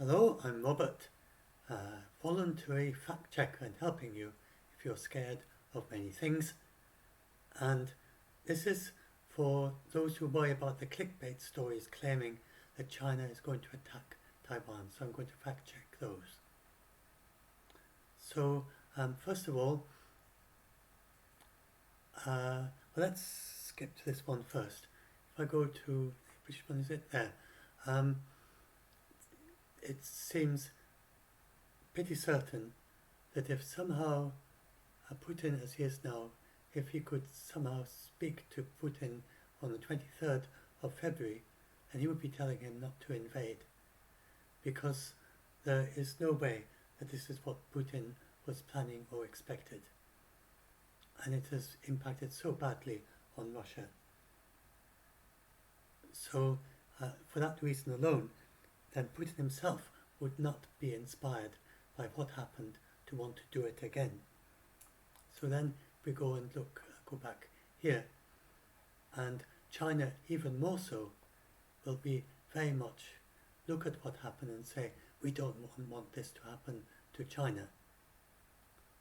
Hello, I'm Robert, voluntary fact checker and helping you if you're scared of many things. And this is for those who worry about the clickbait stories claiming that China is going to attack Taiwan. So I'm going to fact check those. So first of all, let's skip to this one first. If I go to, which one is it? There. It seems pretty certain that if somehow Putin, as he is now, if he could somehow speak to Putin on the 23rd of February, then he would be telling him not to invade, because there is no way that this is what Putin was planning or expected. And it has impacted so badly on Russia. So for that reason alone, then Putin himself would not be inspired by what happened to want to do it again. So then we go and go back here, and China even more so will be very much look at what happened and say, we don't want this to happen to China.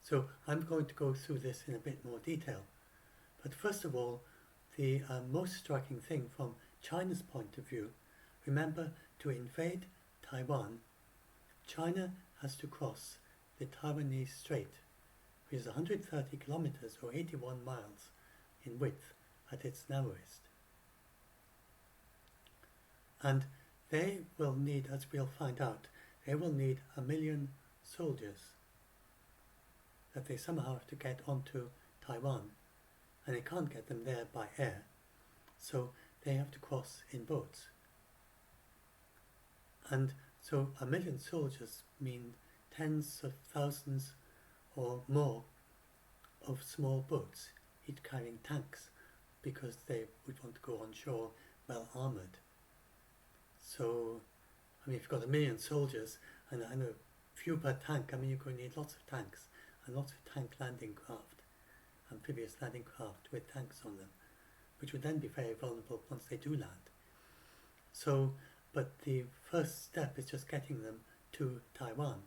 So I'm going to go through this in a bit more detail. But first of all, the most striking thing from China's point of view, remember, to invade Taiwan, China has to cross the Taiwanese Strait, which is 130 kilometers or 81 miles in width at its narrowest. And they will need, as we'll find out, they will need 1 million soldiers that they somehow have to get onto Taiwan, and they can't get them there by air, so they have to cross in boats. And so 1 million soldiers mean tens of thousands or more of small boats, each carrying tanks, because they would want to go on shore well armoured. So, I mean, if you've got 1 million soldiers and a few per tank, I mean, you're going to need lots of tanks and lots of tank landing craft, amphibious landing craft with tanks on them, which would then be very vulnerable once they do land. So, but the first step is just getting them to Taiwan.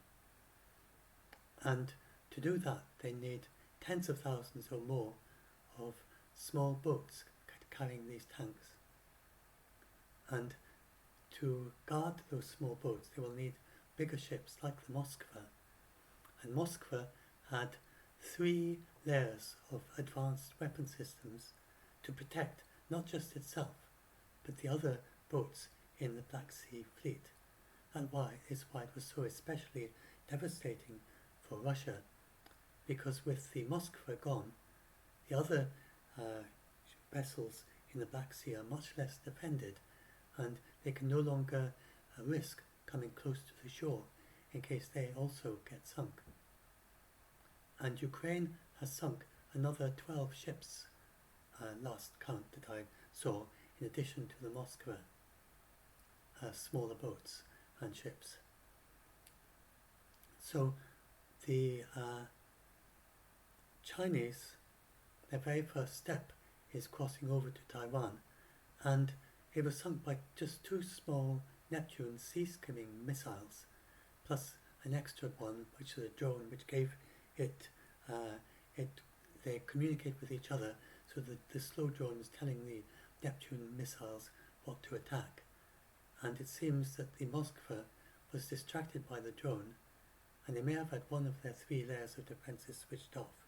And to do that, they need tens of thousands or more of small boats carrying these tanks. And to guard those small boats, they will need bigger ships like the Moskva. And Moskva had 3 layers of advanced weapon systems to protect not just itself, but the other boats in the Black Sea fleet. And why is why it was so especially devastating for Russia, because with the Moskva gone, the other vessels in the Black Sea are much less defended, and they can no longer risk coming close to the shore in case they also get sunk. And Ukraine has sunk another 12 ships, last count that I saw, in addition to the Moskva, smaller boats and ships. So the Chinese, their very first step is crossing over to Taiwan, and it was sunk by just 2 small Neptune sea-skimming missiles, plus an extra one, which is a drone, which gave it, they communicate with each other, so that the slow drone is telling the Neptune missiles what to attack. And it seems that the Moskva was distracted by the drone, and they may have had one of their 3 layers of defences switched off.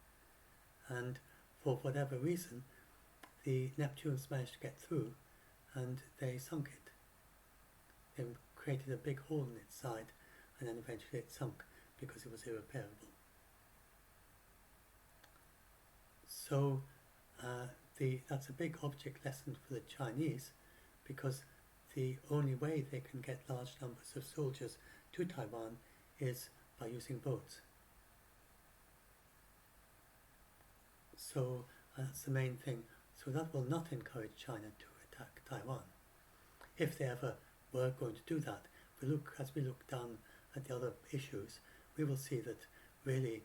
And for whatever reason, the Neptunes managed to get through, and they sunk it. They created a big hole in its side, and then eventually it sunk because it was irreparable. So that's a big object lesson for the Chinese, because the only way they can get large numbers of soldiers to Taiwan is by using boats. So that's the main thing. So that will not encourage China to attack Taiwan, if they ever were going to do that. As we look down at the other issues, we will see that really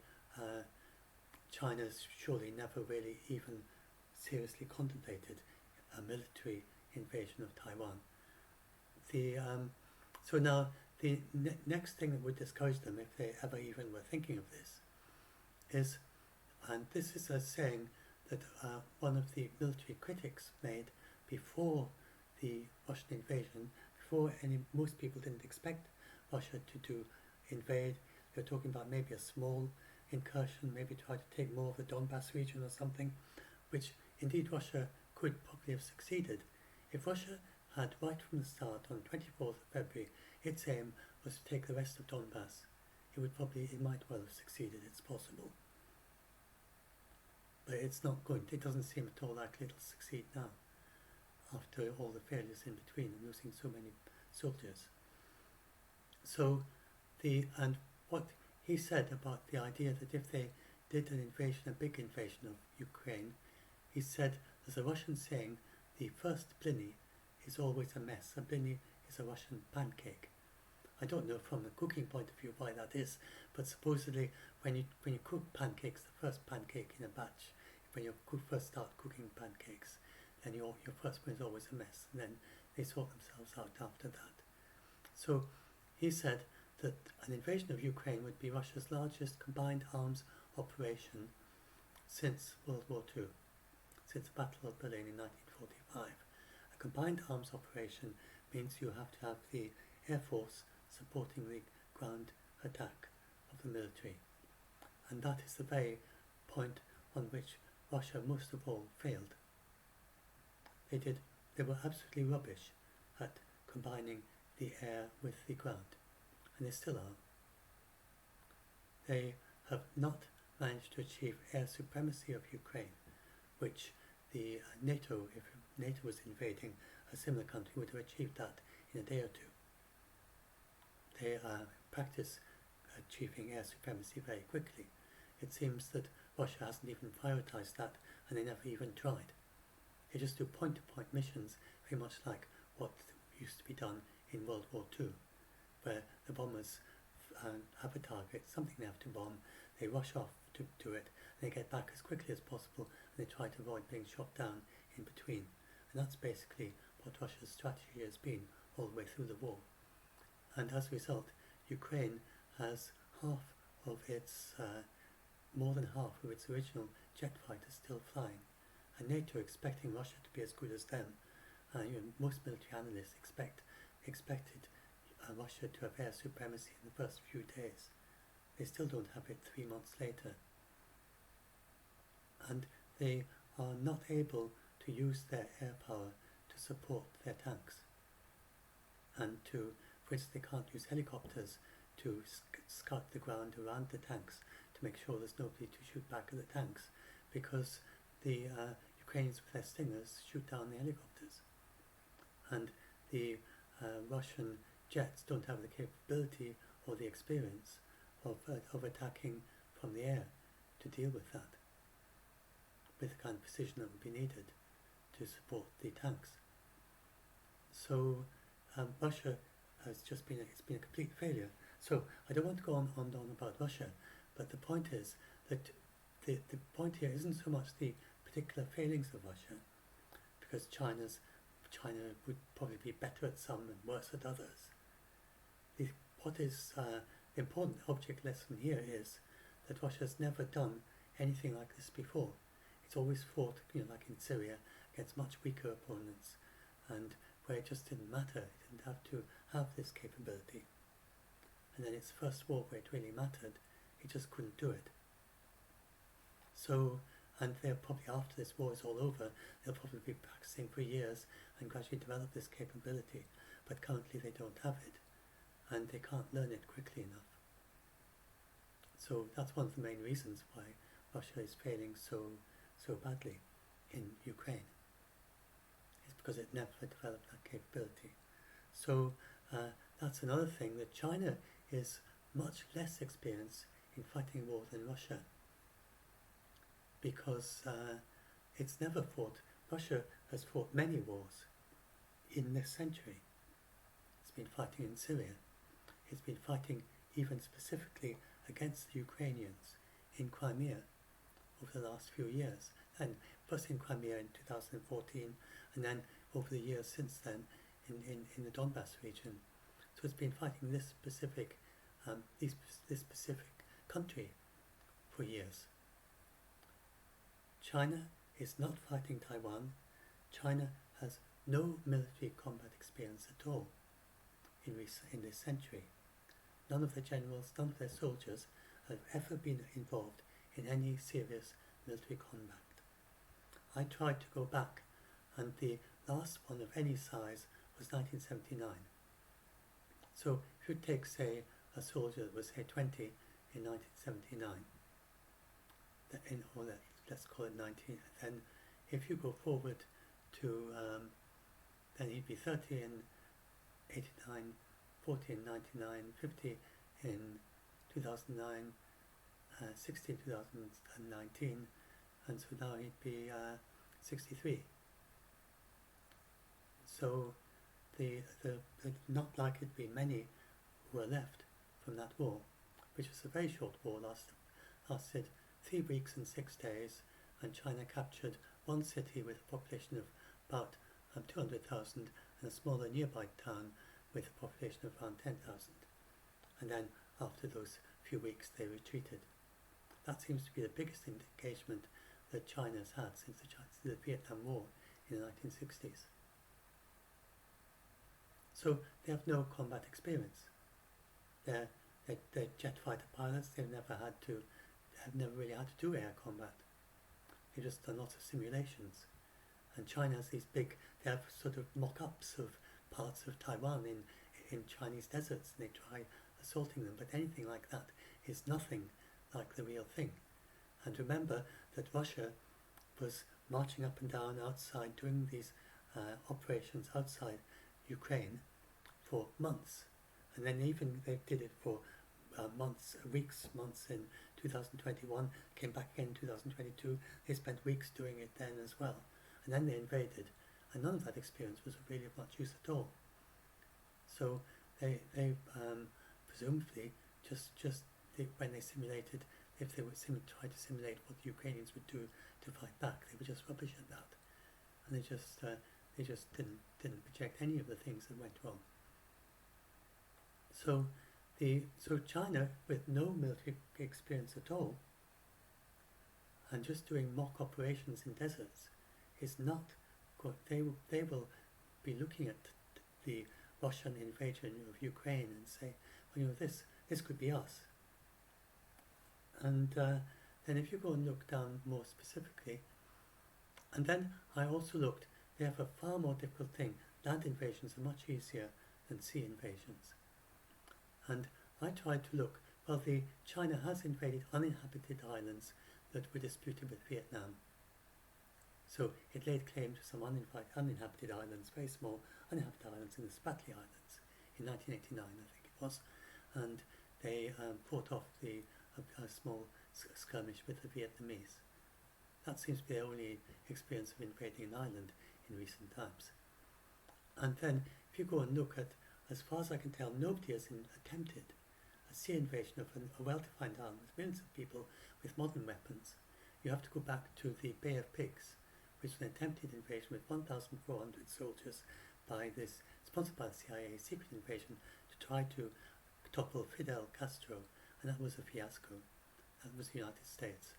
China's surely never really even seriously contemplated a military invasion of Taiwan. So now the next thing that would discourage them, if they ever even were thinking of this, is, and this is a saying that one of the military critics made before the Russian invasion, before most people didn't expect Russia to invade. They were talking about maybe a small incursion, maybe try to take more of the Donbass region or something, which indeed Russia could probably have succeeded. If Russia had, right from the start, on 24th of February, its aim was to take the rest of Donbass, it might well have succeeded. It's possible. But it's not going. It doesn't seem at all likely it'll succeed now, after all the failures in between and losing so many soldiers. So, and what he said about the idea that if they did an invasion, a big invasion of Ukraine, he said, there's a Russian saying, the first blini is always a mess. A blini is a Russian pancake. I don't know from a cooking point of view why that is, but supposedly when you cook pancakes, the first pancake in a batch, when you first start cooking pancakes, then your first one is always a mess, and then they sort themselves out after that. So he said that an invasion of Ukraine would be Russia's largest combined arms operation since World War II, since the Battle of Berlin in 1945. A combined arms operation means you have to have the Air Force supporting the ground attack of the military. And that is the very point on which Russia most of all failed. They were absolutely rubbish at combining the air with the ground, and they still are. They have not managed to achieve air supremacy of Ukraine, which the NATO, if NATO was invading a similar country, would have achieved that in a day or two. They practice achieving air supremacy very quickly. It seems that Russia hasn't even prioritized that, and they never even tried. They just do point-to-point missions, very much like what used to be done in World War II, where the bombers have a target, something they have to bomb, they rush off to it, and they get back as quickly as possible, and they try to avoid being shot down in between. And that's basically what Russia's strategy has been all the way through the war. And as a result, Ukraine has more than half of its original jet fighters still flying. And NATO expecting Russia to be as good as them. Most military analysts expected Russia to have air supremacy in the first few days. They still don't have it 3 months later. And they are not able to use their air power to support their tanks. And for instance, they can't use helicopters to scout the ground around the tanks to make sure there's nobody to shoot back at the tanks, because the Ukrainians with their Stingers shoot down the helicopters. And the Russian jets don't have the capability or the experience of attacking from the air to deal with that, with the kind of precision that would be needed to support the tanks. So Russia has just been a complete failure. So I don't want to go on about Russia, but the point is that the point here isn't so much the particular failings of Russia, because China would probably be better at some and worse at others. What is the important object lesson here is that Russia has never done anything like this before. It's always fought, like in Syria, against much weaker opponents, and where it just didn't matter. It didn't have to have this capability. And then its first war, where it really mattered, it just couldn't do it. So, and they'll probably, after this war is all over, they'll probably be practicing for years and gradually develop this capability. But currently they don't have it, and they can't learn it quickly enough. So that's one of the main reasons why Russia is failing so badly in Ukraine. It's because it never developed that capability. So that's another thing, that China is much less experienced in fighting war than Russia, because it's never fought. Russia has fought many wars in this century. It's been fighting in Syria. It's been fighting even specifically against the Ukrainians in Crimea over the last few years. And first in Crimea in 2014, and then over the years since then in the Donbass region. So it's been fighting this specific country for years. China is not fighting Taiwan. China has no military combat experience at all in this century. None of the generals, none of their soldiers have ever been involved in any serious military combat. I tried to go back, and the last one of any size was 1979. So if you take, say, a soldier that was, say, 20 in 1979, let's call it 19, then if you go forward to, then he'd be 30 in 89, 40 in 99, 50 in 2009, 60 in 2019, and so now he'd be 63. So the not likely to be many who are left from that war, which was a very short war, lasted 3 weeks and 6 days, and China captured one city with a population of about 200,000 and a smaller nearby town with a population of around 10,000. And then after those few weeks they retreated. That seems to be the biggest engagement that China has had since the Vietnam War in the 1960s. So they have no combat experience. They're jet fighter pilots. They've never really had to do air combat. They've just done lots of simulations. And China has these big, they have sort of mock-ups of parts of Taiwan in Chinese deserts, and they try assaulting them, but anything like that is nothing like the real thing. And remember that Russia was marching up and down outside, doing these operations outside Ukraine for months, and then even they did it for months in 2021, came back again in 2022, they spent weeks doing it then as well, and then they invaded, and none of that experience was really of much use at all. So they presumably when they simulated, if they would try to simulate what the Ukrainians would do to fight back, they were just rubbish at that, and they just didn't project any of the things that went wrong. So China, with no military experience at all, and just doing mock operations in deserts, is not good. They will be looking at the Russian invasion of Ukraine and say, well, this could be us. And then if you go and look down more specifically, and then I also looked, they have a far more difficult thing. Land invasions are much easier than sea invasions. And I tried to look, well, China has invaded uninhabited islands that were disputed with Vietnam. So it laid claim to some uninhabited islands, very small uninhabited islands in the Spratly Islands in 1989, I think it was, and they fought off a small skirmish with the Vietnamese. That seems to be the only experience of invading an island in recent times. And then if you go and look at, as far as I can tell, nobody has attempted a sea invasion of a well-defined island with millions of people with modern weapons. You have to go back to the Bay of Pigs, which was an attempted invasion with 1,400 soldiers sponsored by the CIA, secret invasion to try to topple Fidel Castro, and that was a fiasco. That was the United States.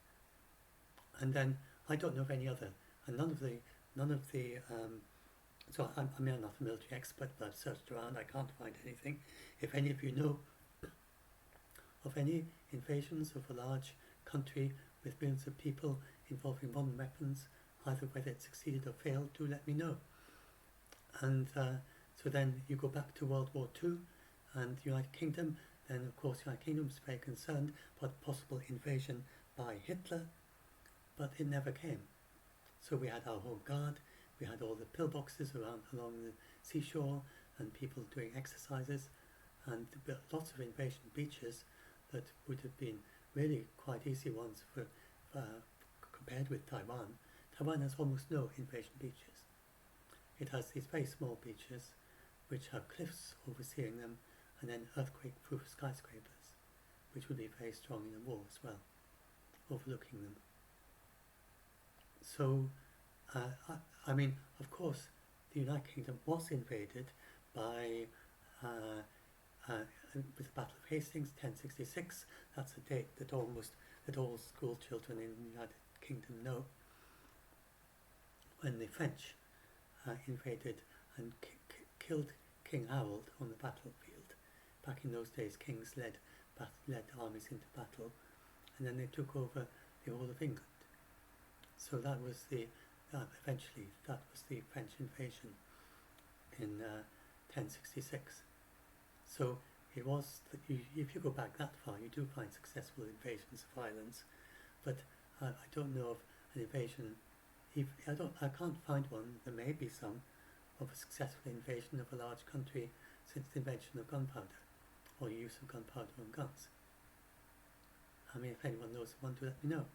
And then I don't know of any other, and none of the so I'm not a military expert, but I've searched around, I can't find anything. If any of you know of any invasions of a large country with millions of people involving modern weapons, either whether it succeeded or failed, do let me know. And so then you go back to World War II and the United Kingdom, then of course the United Kingdom was very concerned about possible invasion by Hitler, but it never came. So we had our home guard, we had all the pillboxes along the seashore and people doing exercises, and lots of invasion beaches that would have been really quite easy ones for compared with Taiwan. Taiwan has almost no invasion beaches. It has these very small beaches which have cliffs overseeing them, and then earthquake-proof skyscrapers, which would be very strong in a war as well, overlooking them. So, I mean, of course, the United Kingdom was invaded by with the Battle of Hastings, 1066. That's a date that all school children in the United Kingdom know. When the French invaded and killed King Harold on the battlefield. Back in those days, kings led armies into battle, and then they took over the whole of England. So that was eventually that was the French invasion in 1066. So it was, if you go back that far, you do find successful invasions of islands, but I don't know of an invasion. I can't find one. There may be some of a successful invasion of a large country since the invention of gunpowder, or the use of gunpowder on guns. I mean, if anyone knows one, do let me know.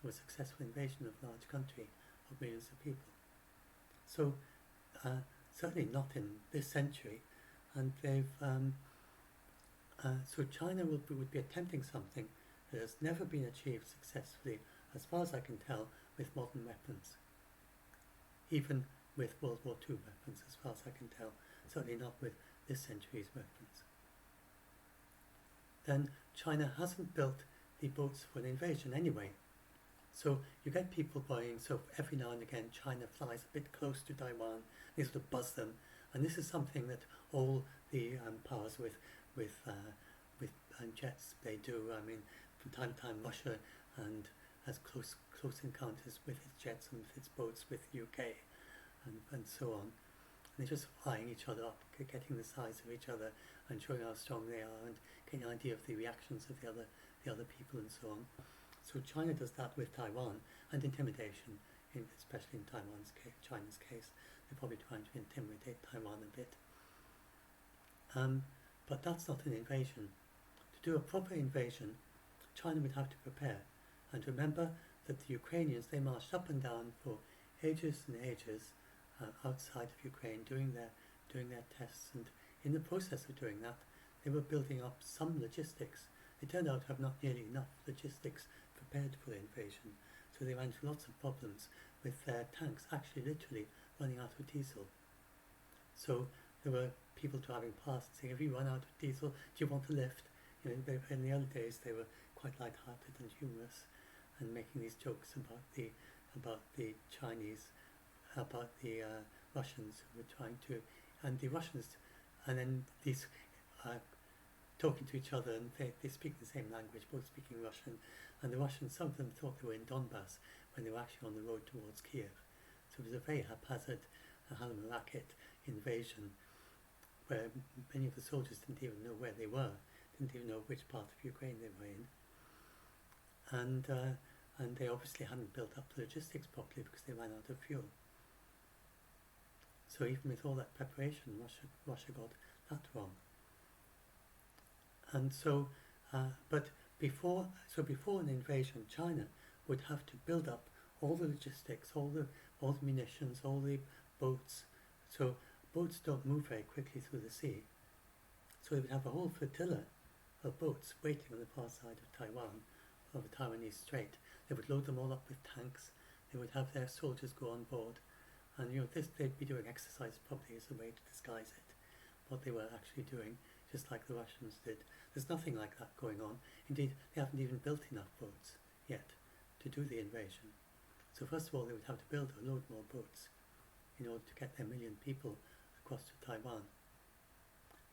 Of a successful invasion of a large country of millions of people. So certainly not in this century, and they've so China would be attempting something that has never been achieved successfully, as far as I can tell, with modern weapons. Even with World War II weapons, as far as I can tell. Certainly not with this century's weapons. Then China hasn't built the boats for an invasion anyway. So you get people buying, so every now and again China flies a bit close to Taiwan, they sort of buzz them, and this is something that all the powers with jets, they do. I mean, from time to time Russia has close encounters with its jets and with its boats with UK and so on. And they're just flying each other up, getting the size of each other and showing how strong they are and getting an idea of the reactions of the other people and so on. So China does that with Taiwan, and intimidation, especially in China's case. They're probably trying to intimidate Taiwan a bit. But that's not an invasion. To do a proper invasion, China would have to prepare. And remember that the Ukrainians, they marched up and down for ages and ages outside of Ukraine doing their tests, and in the process of doing that, they were building up some logistics. They turned out to have not nearly enough logistics prepared for the invasion, so they ran into lots of problems with their tanks actually literally running out of diesel. So there were people driving past saying, "Have you run out of diesel? Do you want a lift?" You know, in the early days they were quite light-hearted and humorous, and making these jokes about the Chinese, about the Russians who were trying to, and the Russians, and then these talking to each other, and they speak the same language, both speaking Russian, and the Russians, some of them thought they were in Donbass when they were actually on the road towards Kiev. So it was a very haphazard Halamarakit invasion, where many of the soldiers didn't even know where they were, didn't even know which part of Ukraine they were in, and they obviously hadn't built up the logistics properly because they ran out of fuel. So even with all that preparation, Russia got that wrong. And so, but before an invasion, China would have to build up all the logistics, all the munitions, all the boats. So boats don't move very quickly through the sea. So they would have a whole flotilla of boats waiting on the far side of Taiwan, of the Taiwanese Strait. They would load them all up with tanks. They would have their soldiers go on board, and they'd be doing exercise probably as a way to disguise it, what they were actually doing, just like the Russians did. There's nothing like that going on. Indeed, they haven't even built enough boats yet to do the invasion. So first of all, they would have to build a load more boats in order to get their 1 million people across to Taiwan.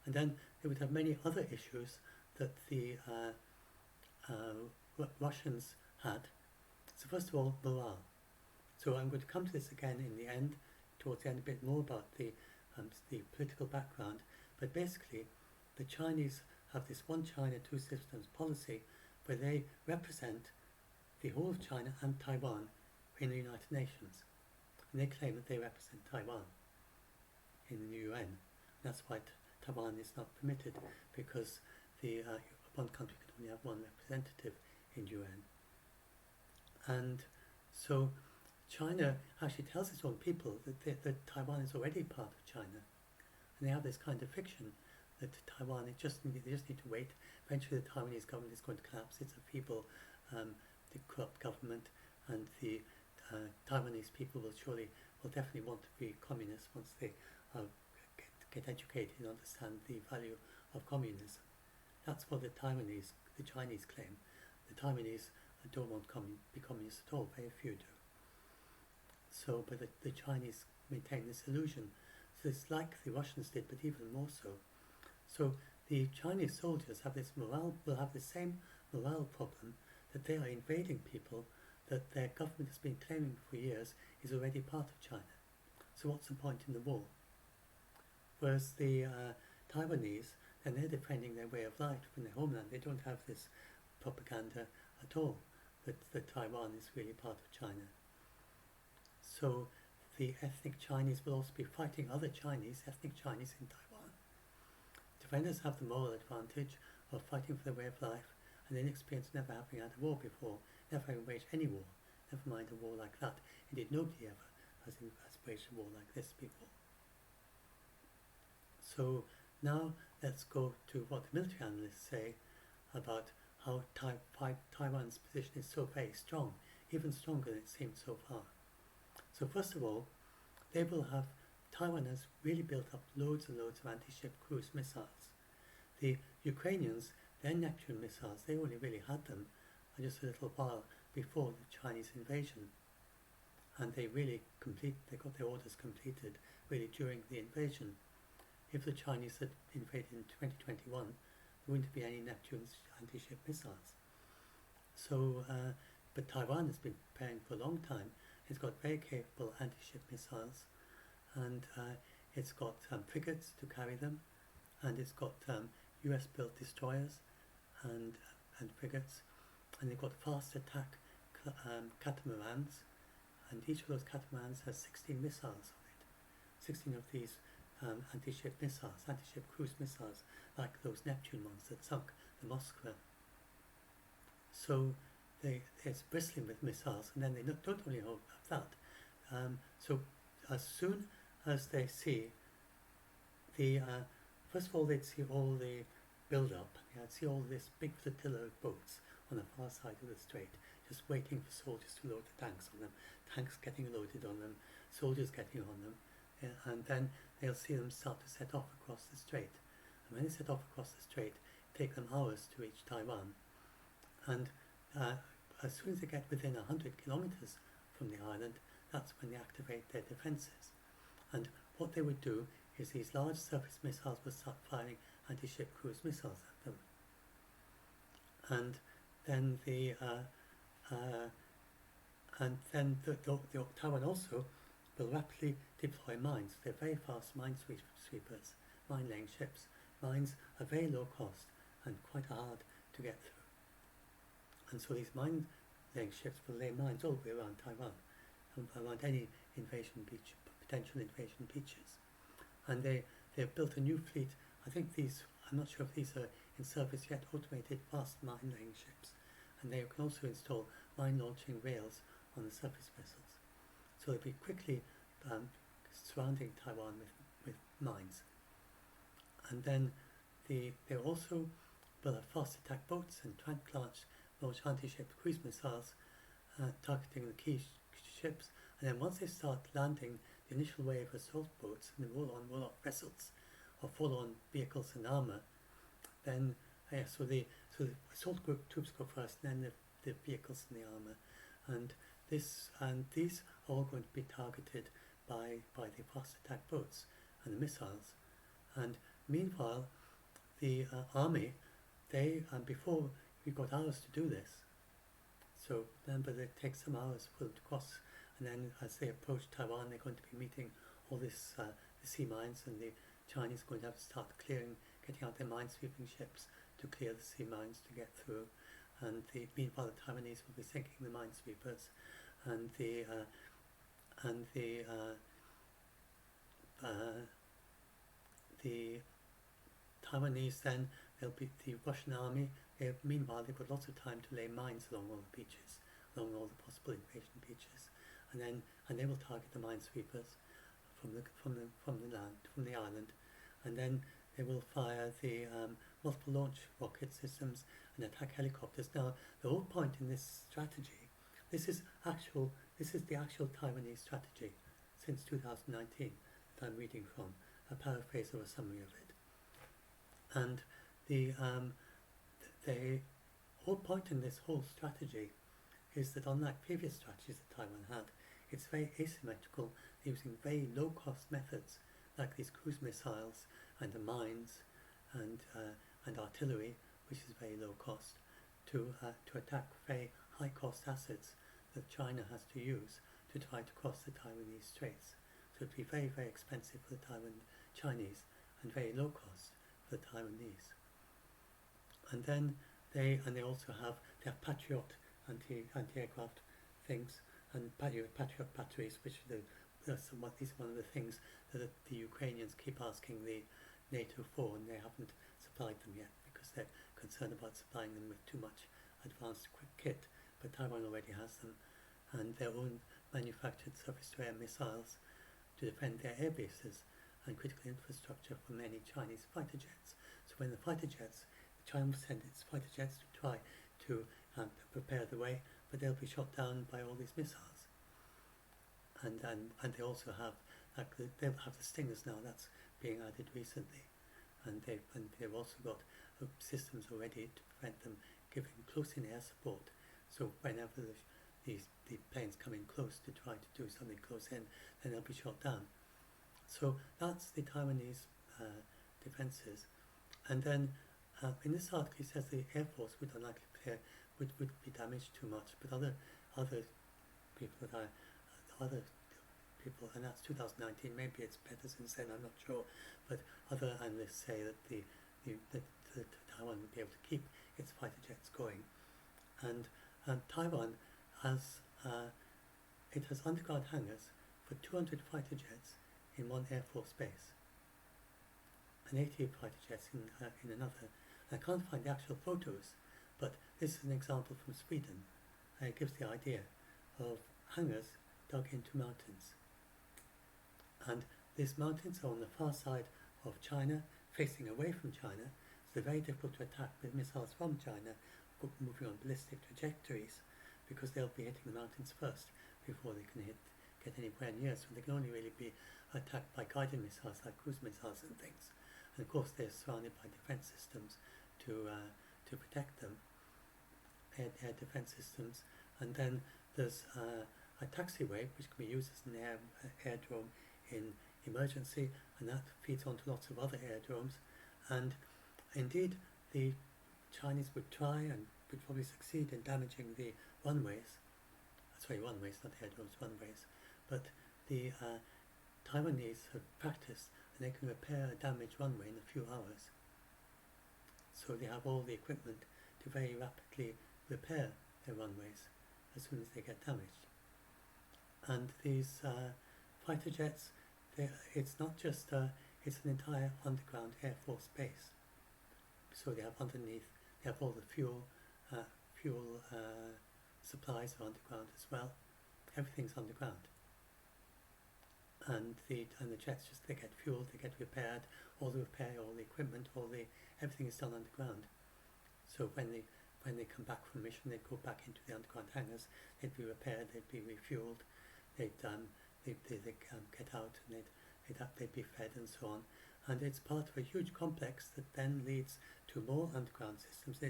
And then they would have many other issues that the Russians had. So first of all, morale. So I'm going to come to this again in the end, towards the end, a bit more about the political background. But basically, the Chinese have this one China, two systems policy, where they represent the whole of China and Taiwan in the United Nations. And they claim that they represent Taiwan in the UN. And that's why Taiwan is not permitted, because one country can only have one representative in UN. And so China actually tells its own people that Taiwan is already part of China. And they have this kind of fiction that Taiwan, they just need to wait. Eventually the Taiwanese government is going to collapse. It's a feeble, the corrupt government, and the Taiwanese people will definitely want to be communists once they get educated and understand the value of communism. That's what the Chinese claim. The Taiwanese don't want to be communist at all, very few do. So, but the Chinese maintain this illusion. So it's like the Russians did, but even more so. So the Chinese soldiers will have the same morale problem, that they are invading people that their government has been claiming for years is already part of China. So what's the point in the war? Whereas the Taiwanese, and they're defending their way of life in their homeland. They don't have this propaganda at all, that Taiwan is really part of China. So the ethnic Chinese will also be fighting other ethnic Chinese in Taiwan. Defenders have the moral advantage of fighting for their way of life and inexperience never having had a war before, never having waged any war, never mind a war like that. Indeed, nobody ever has waged a war like this before. So now let's go to what the military analysts say about how Taiwan's position is so very strong, even stronger than it seemed so far. So first of all, Taiwan has really built up loads and loads of anti-ship cruise missiles. The Ukrainians, their Neptune missiles, they only really had them just a little while before the Chinese invasion. And they got their orders completed really during the invasion. If the Chinese had invaded in 2021, there wouldn't be any Neptune anti-ship missiles. So, but Taiwan has been preparing for a long time. It's got very capable anti-ship missiles, and it's got frigates to carry them, and it's got US-built destroyers and frigates, and they've got fast attack catamarans, and each of those catamarans has 16 missiles on it. 16 of these anti-ship missiles, anti-ship cruise missiles, like those Neptune ones that sunk the Moskva. So it's bristling with missiles, and then they don't only have that. So as soon as they see first of all, they'd see all the build-up. They'd see all this big flotilla of boats on the far side of the strait, just waiting for soldiers to load the tanks on them, tanks getting loaded on them, soldiers getting on them, and then they'll see them start to set off across the strait. And when they set off across the strait, it takes them hours to reach Taiwan. And as soon as they get within 100 kilometers from the island, that's when they activate their defenses. And what they would do is these large surface missiles would start firing anti-ship cruise missiles at them. And then the Taiwan also will rapidly deploy mines. They're very fast minesweepers, mine-laying ships. Mines are very low cost and quite hard to get through. And so these mine-laying ships will lay mines all the way around Taiwan, and around any potential invasion beaches. And they've built a new fleet. I think I'm not sure if these are in service yet, automated fast mine-laying ships. And they can also install mine-launching rails on the surface vessels. So they'll be quickly surrounding Taiwan with mines. And then they also will have fast attack boats and launch anti-ship cruise missiles targeting the key ships. And then once they start landing the initial wave of assault boats and the roll-off vessels or fall-on vehicles and armour, then so the assault group troops go first, and then the vehicles and the armour, and these are all going to be targeted by the fast attack boats and the missiles. And meanwhile, the army, before we've got hours to do this, so remember that it takes some hours for them to cross, and then as they approach Taiwan, they're going to be meeting all this the sea mines, and the Chinese are going to have to start getting out their minesweeping ships to clear the sea mines to get through. And meanwhile, the Taiwanese will be sinking the minesweepers, and the Taiwanese, then there'll be the Russian army. Meanwhile, they've got lots of time to lay mines along all the beaches, along all the possible invasion beaches, and they will target the minesweepers from the island, and then they will fire the multiple launch rocket systems and attack helicopters. Now, the whole point in this strategy, this is the actual Taiwanese strategy since 2019 that I'm reading from, a paraphrase or a summary of it. And the whole point in this whole strategy is that unlike previous strategies that Taiwan had, it's very asymmetrical, using very low-cost methods like these cruise missiles and the mines and artillery, which is very low cost, to attack very high-cost assets that China has to use to try to cross the Taiwanese Straits. So it'd be very, very expensive for the Chinese and very low cost for the Taiwanese. And then they also have Patriot anti-aircraft things and Patriot batteries, which are these are one of the things that the Ukrainians keep asking the NATO for, and they haven't supplied them yet because they're concerned about supplying them with too much advanced kit. But Taiwan already has them, and their own manufactured surface-to-air missiles to defend their air bases and critical infrastructure from any Chinese fighter jets. So when the China will send its fighter jets to try to prepare the way, but they'll be shot down by all these missiles. And they also have they'll have the Stingers now. That's being added recently, and they've also got systems already to prevent them giving close-in air support. So whenever the planes come in close to try to do something close in, then they'll be shot down. So that's the Taiwanese defences. And then in this article it says the Air Force would be damaged too much, but other people and that's 2019, maybe it's better since then, I'm not sure, but other analysts say that that Taiwan would be able to keep its fighter jets going. And Taiwan has underground hangars for 200 fighter jets in one Air Force base and 80 fighter jets in another. I can't find the actual photos, but this is an example from Sweden. It gives the idea of hangars dug into mountains. And these mountains are on the far side of China, facing away from China, so they're very difficult to attack with missiles from China moving on ballistic trajectories, because they'll be hitting the mountains first before they can get anywhere near, so they can only really be attacked by guided missiles like cruise missiles and things. And of course they're surrounded by defense systems to protect them, air defense systems. And then there's a taxiway which can be used as an airdrome in emergency, and that feeds onto lots of other airdromes. And indeed the Chinese would try and would probably succeed in damaging the runways, not airdromes, runways, but the Taiwanese have practiced and they can repair a damaged runway in a few hours. So they have all the equipment to very rapidly repair their runways as soon as they get damaged. And these fighter jets, it's not just, it's an entire underground Air Force base. So they have underneath, they have all the fuel supplies are underground as well. Everything's underground. And the jets they get fueled, they get repaired, all the repair, all the equipment, everything is done underground. So when they come back from mission, they'd go back into the underground hangars, they'd be repaired, they'd be refueled, they'd get out and they'd be fed and so on. And it's part of a huge complex that then leads to more underground systems.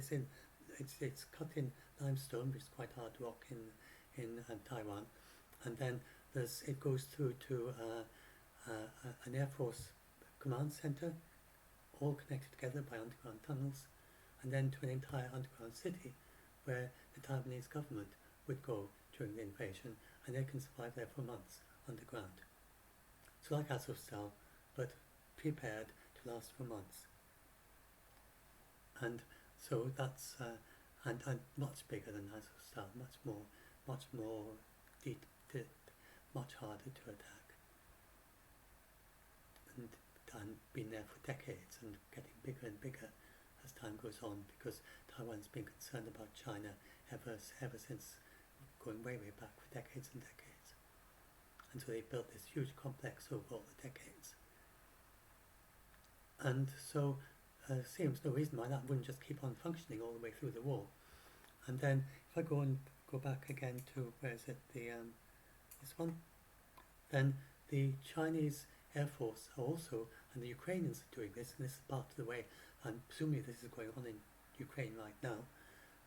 It's cut in limestone, which is quite hard rock in Taiwan, and then it goes through to an Air Force command center, all connected together by underground tunnels, and then to an entire underground city where the Taiwanese government would go during the invasion, and they can survive there for months underground. So like Azovstal, but prepared to last for months. And so that's and much bigger than Azovstal, much more much harder to attack, and been there for decades and getting bigger and bigger as time goes on, because Taiwan's been concerned about China ever since, going way back for decades and decades. And so they built this huge complex over all the decades. And so seems no reason why that wouldn't just keep on functioning all the way through the war. And then if I go back again to, where is it, this one, then the Chinese Air Force are also, and the Ukrainians are doing this, and this is part of the way and presumably this is going on in Ukraine right now,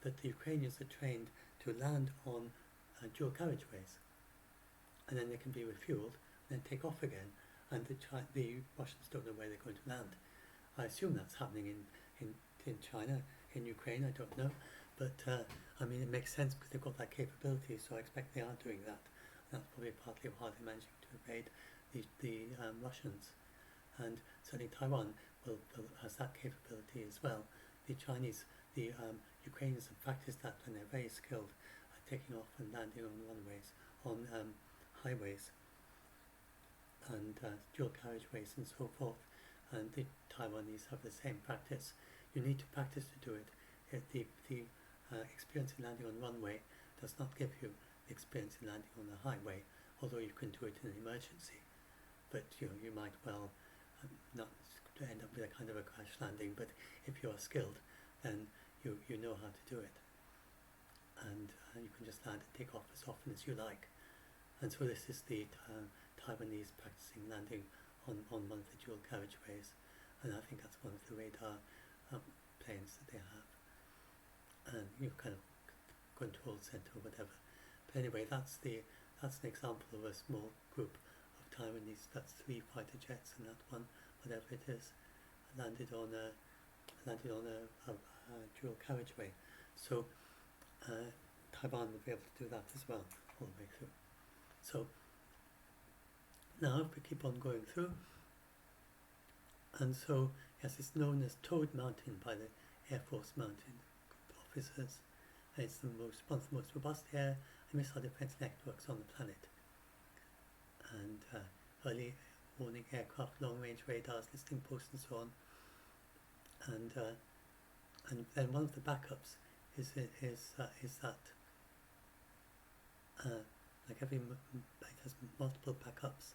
that the Ukrainians are trained to land on dual carriageways, and then they can be refueled, and then take off again, and the Russians don't know where they're going to land. I assume that's happening in China, in Ukraine, I don't know, but I mean it makes sense because they've got that capability, so I expect they are doing that. That's probably partly why they're managing to evade the Russians. And certainly Taiwan has that capability as well. The Ukrainians have practiced that and they're very skilled at taking off and landing on runways, on highways and dual carriageways and so forth. And the Taiwanese have the same practice. You need to practice to do it. The experience in landing on runway does not give you the experience in landing on the highway, although you can do it in an emergency. But you might well not end up with a kind of a crash landing, but if you are skilled, then you know how to do it. And you can just land and take off as often as you like. And so this is the Taiwanese practicing landing on one of the dual carriageways, and I think that's one of the radar planes that they have, and kind of control center or whatever. But anyway, that's an example of a small group of Taiwanese. That's 3 fighter jets, and that one, whatever it is, landed on a dual carriageway. So Taiwan will be able to do that as well all the way through. So now if we keep on going through, and so yes, it's known as Toad Mountain by the Air Force Mountain officers, and it's one of the most robust air and missile defense networks on the planet. And early warning aircraft, long-range radars, listening posts, and so on. And then one of the backups is that like it has multiple backups,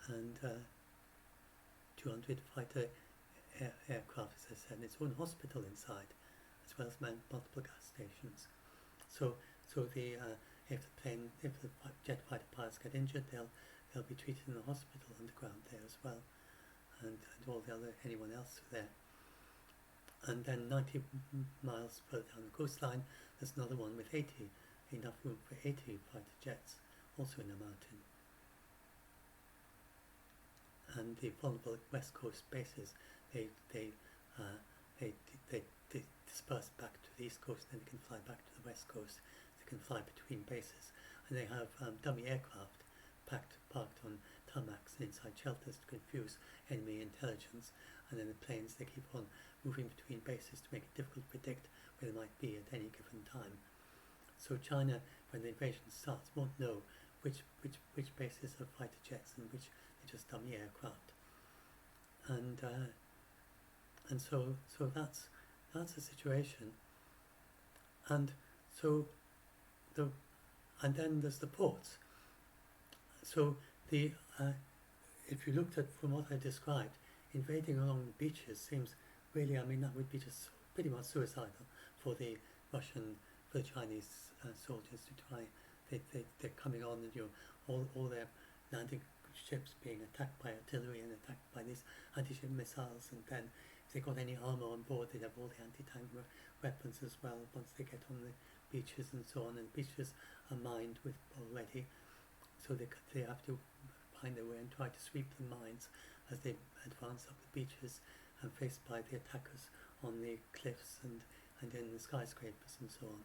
and 200 fighter aircraft, as I said, and its own hospital inside, as well as multiple gas stations. So if the jet fighter pilots get injured, they'll be treated in the hospital underground there as well, and all anyone else there. And then 90 miles further down the coastline, there's another one with enough room for 80 fighter jets, also in a mountain. And the vulnerable west coast bases, they disperse back to the east coast, then they can fly back to the west coast. They can fly between bases, and they have dummy aircraft parked on tarmacs and inside shelters to confuse enemy intelligence. And then the planes, they keep on moving between bases to make it difficult to predict where they might be at any given time. So China, when the invasion starts, won't know which bases are fighter jets and which are just dummy aircraft. And so that's the situation. And so and then there's the ports. So if you looked at from what I described, invading along the beaches seems really, I mean, that would be just pretty much suicidal for the Chinese soldiers to try. They're coming on, and all their landing ships being attacked by artillery and attacked by these anti-ship missiles, and then if they got any armour on board, they'd have all the anti-tank weapons as well once they get on the beaches and so on. And beaches are mined with already, so they have to find their way and try to sweep the mines as they advance up the beaches and faced by the attackers on the cliffs and in the skyscrapers and so on.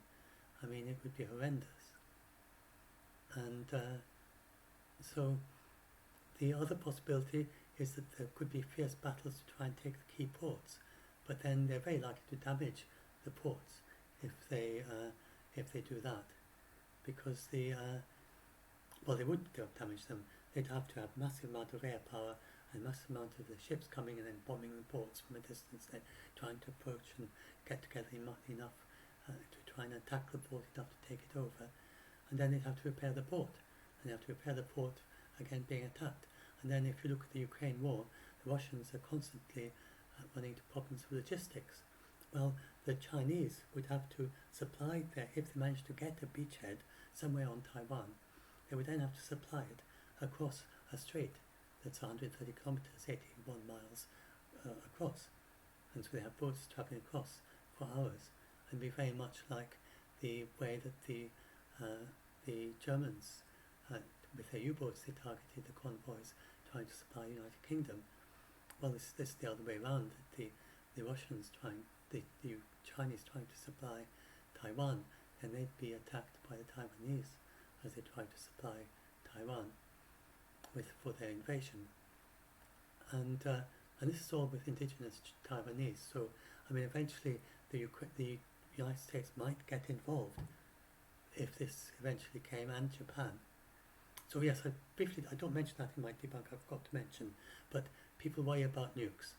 I mean, it would be horrendous. And so the other possibility is that there could be fierce battles to try and take the key ports, but then they're very likely to damage the ports if they do that, because they wouldn't damage them. They'd have to have massive amount of air power and massive amount of the ships coming and then bombing the ports from a distance, then trying to approach and get together enough to try and attack the port enough to take it over. And then they'd have to repair the port, and they have to repair the port again being attacked. And then if you look at the Ukraine war, the Russians are constantly running into problems with logistics. Well, the Chinese would have to supply if they managed to get a beachhead somewhere on Taiwan, they would then have to supply it across a strait that's 130 kilometers, 81 miles across. and so they have boats travelling across for hours, and be very much like the way that the Germans, with their U-boats, they targeted the convoys trying to supply the United Kingdom. Well, this is the other way around. The Chinese trying to supply Taiwan, and they'd be attacked by the Taiwanese as they try to supply Taiwan for their invasion. And this is all with indigenous Taiwanese. So, I mean, eventually the United States might get involved if this eventually came, and Japan. So yes, I don't mention that in my debunk, I forgot to mention, but people worry about nukes.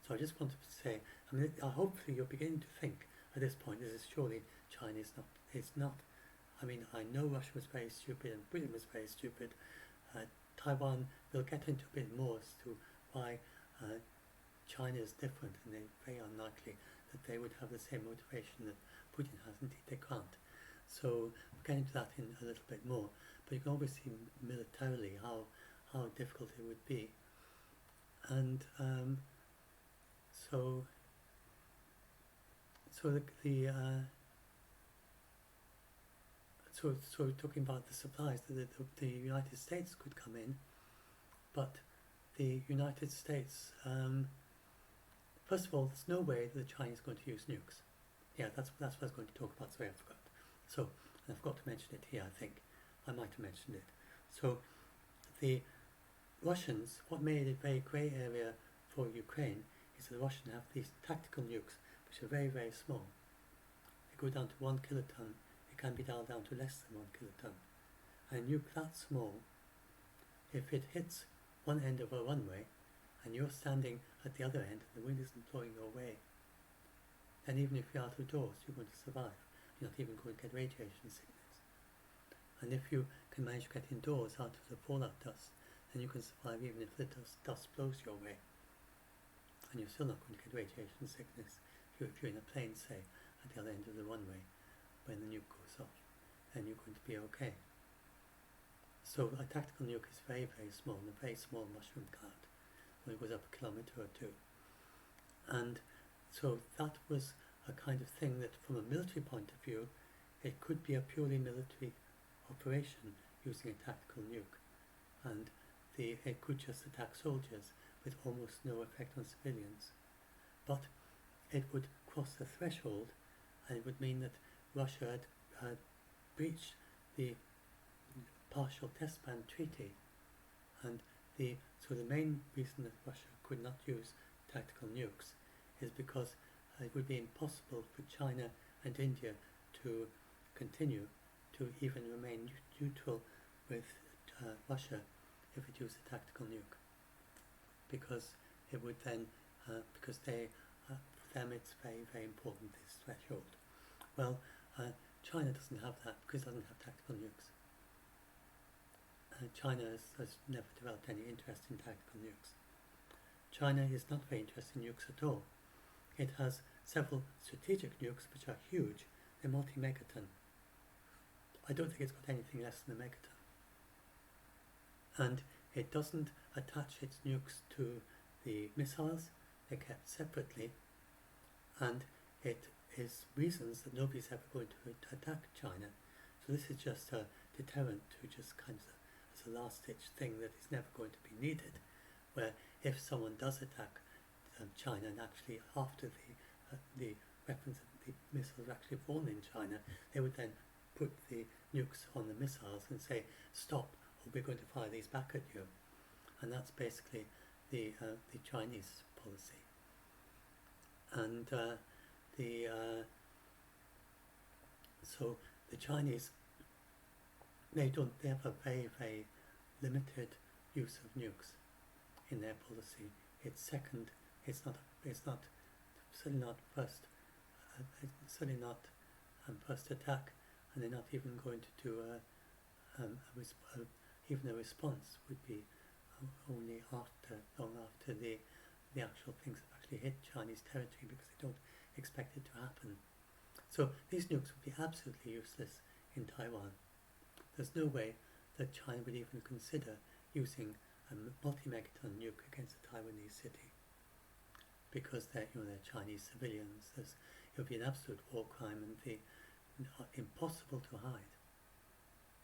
So I just wanted to say, I mean, hopefully you're beginning to think at this point, this is surely China is not. I mean, I know Russia was very stupid and Britain was very stupid. Taiwan, we'll get into a bit more as to why China is different, and they're very unlikely that they would have the same motivation that Putin has. Indeed, they can't. So we'll get into that in a little bit more. But you can always see militarily how difficult it would be. And so talking about the supplies, the United States could come in, but the United States, first of all, there's no way that the Chinese are going to use nukes. Yeah, that's what I was going to talk about, sorry, I forgot. So, and I forgot to mention it here, I think. I might have mentioned it. So, the Russians, what made it a very grey area for Ukraine is that the Russians have these tactical nukes, which are very, very small. They go down to 1 kiloton. It can be dialed down to less than 1 kiloton. And a nuke that small, if it hits one end of a runway, and you're standing at the other end, and the wind isn't blowing your way, then even if you're out of doors, you're going to survive. You're not even going to get radiation sickness. And if you can manage to get indoors out of the fallout dust, then you can survive even if the dust blows your way. And you're still not going to get radiation sickness if you're in a plane, say, at the other end of the runway when the nuke goes off. Then you're going to be okay. So a tactical nuke is very, very small, a very small mushroom cloud, when it goes up a kilometre or two. And so that was a kind of thing that, from a military point of view, it could be a purely military operation using a tactical nuke, and it could just attack soldiers with almost no effect on civilians. But it would cross the threshold, and it would mean that Russia had breached the partial test ban treaty, and so the main reason that Russia could not use tactical nukes is because it would be impossible for China and India to continue to even remain neutral with Russia if it used a tactical nuke, because it would then, because for them it's very, very important, this threshold. Well, China doesn't have that because it doesn't have tactical nukes. China has never developed any interest in tactical nukes. China is not very interested in nukes at all. It has several strategic nukes which are huge. They're multi-megaton. I don't think it's got anything less than a megaton. And it doesn't attach its nukes to the missiles. They're kept separately. And it is reasons that nobody's ever going to attack China. So this is just a deterrent to just kind of as a last-ditch thing that is never going to be needed, where if someone does attack China, and actually after the weapons, the missiles are actually born in China, they would then put the nukes on the missiles and say, stop, or we're going to fire these back at you. And that's basically the Chinese policy. And so the Chinese, they have a very, very limited use of nukes in their policy. It's second. It's certainly not first. Certainly not first attack, and they're not even going to do even a response would be only long after the actual things have actually hit Chinese territory, because they don't expect it to happen. So these nukes would be absolutely useless in Taiwan. There's no way that China would even consider using a multi-megaton nuke against a Taiwanese city. because they're Chinese civilians. It would be an absolute war crime and impossible to hide.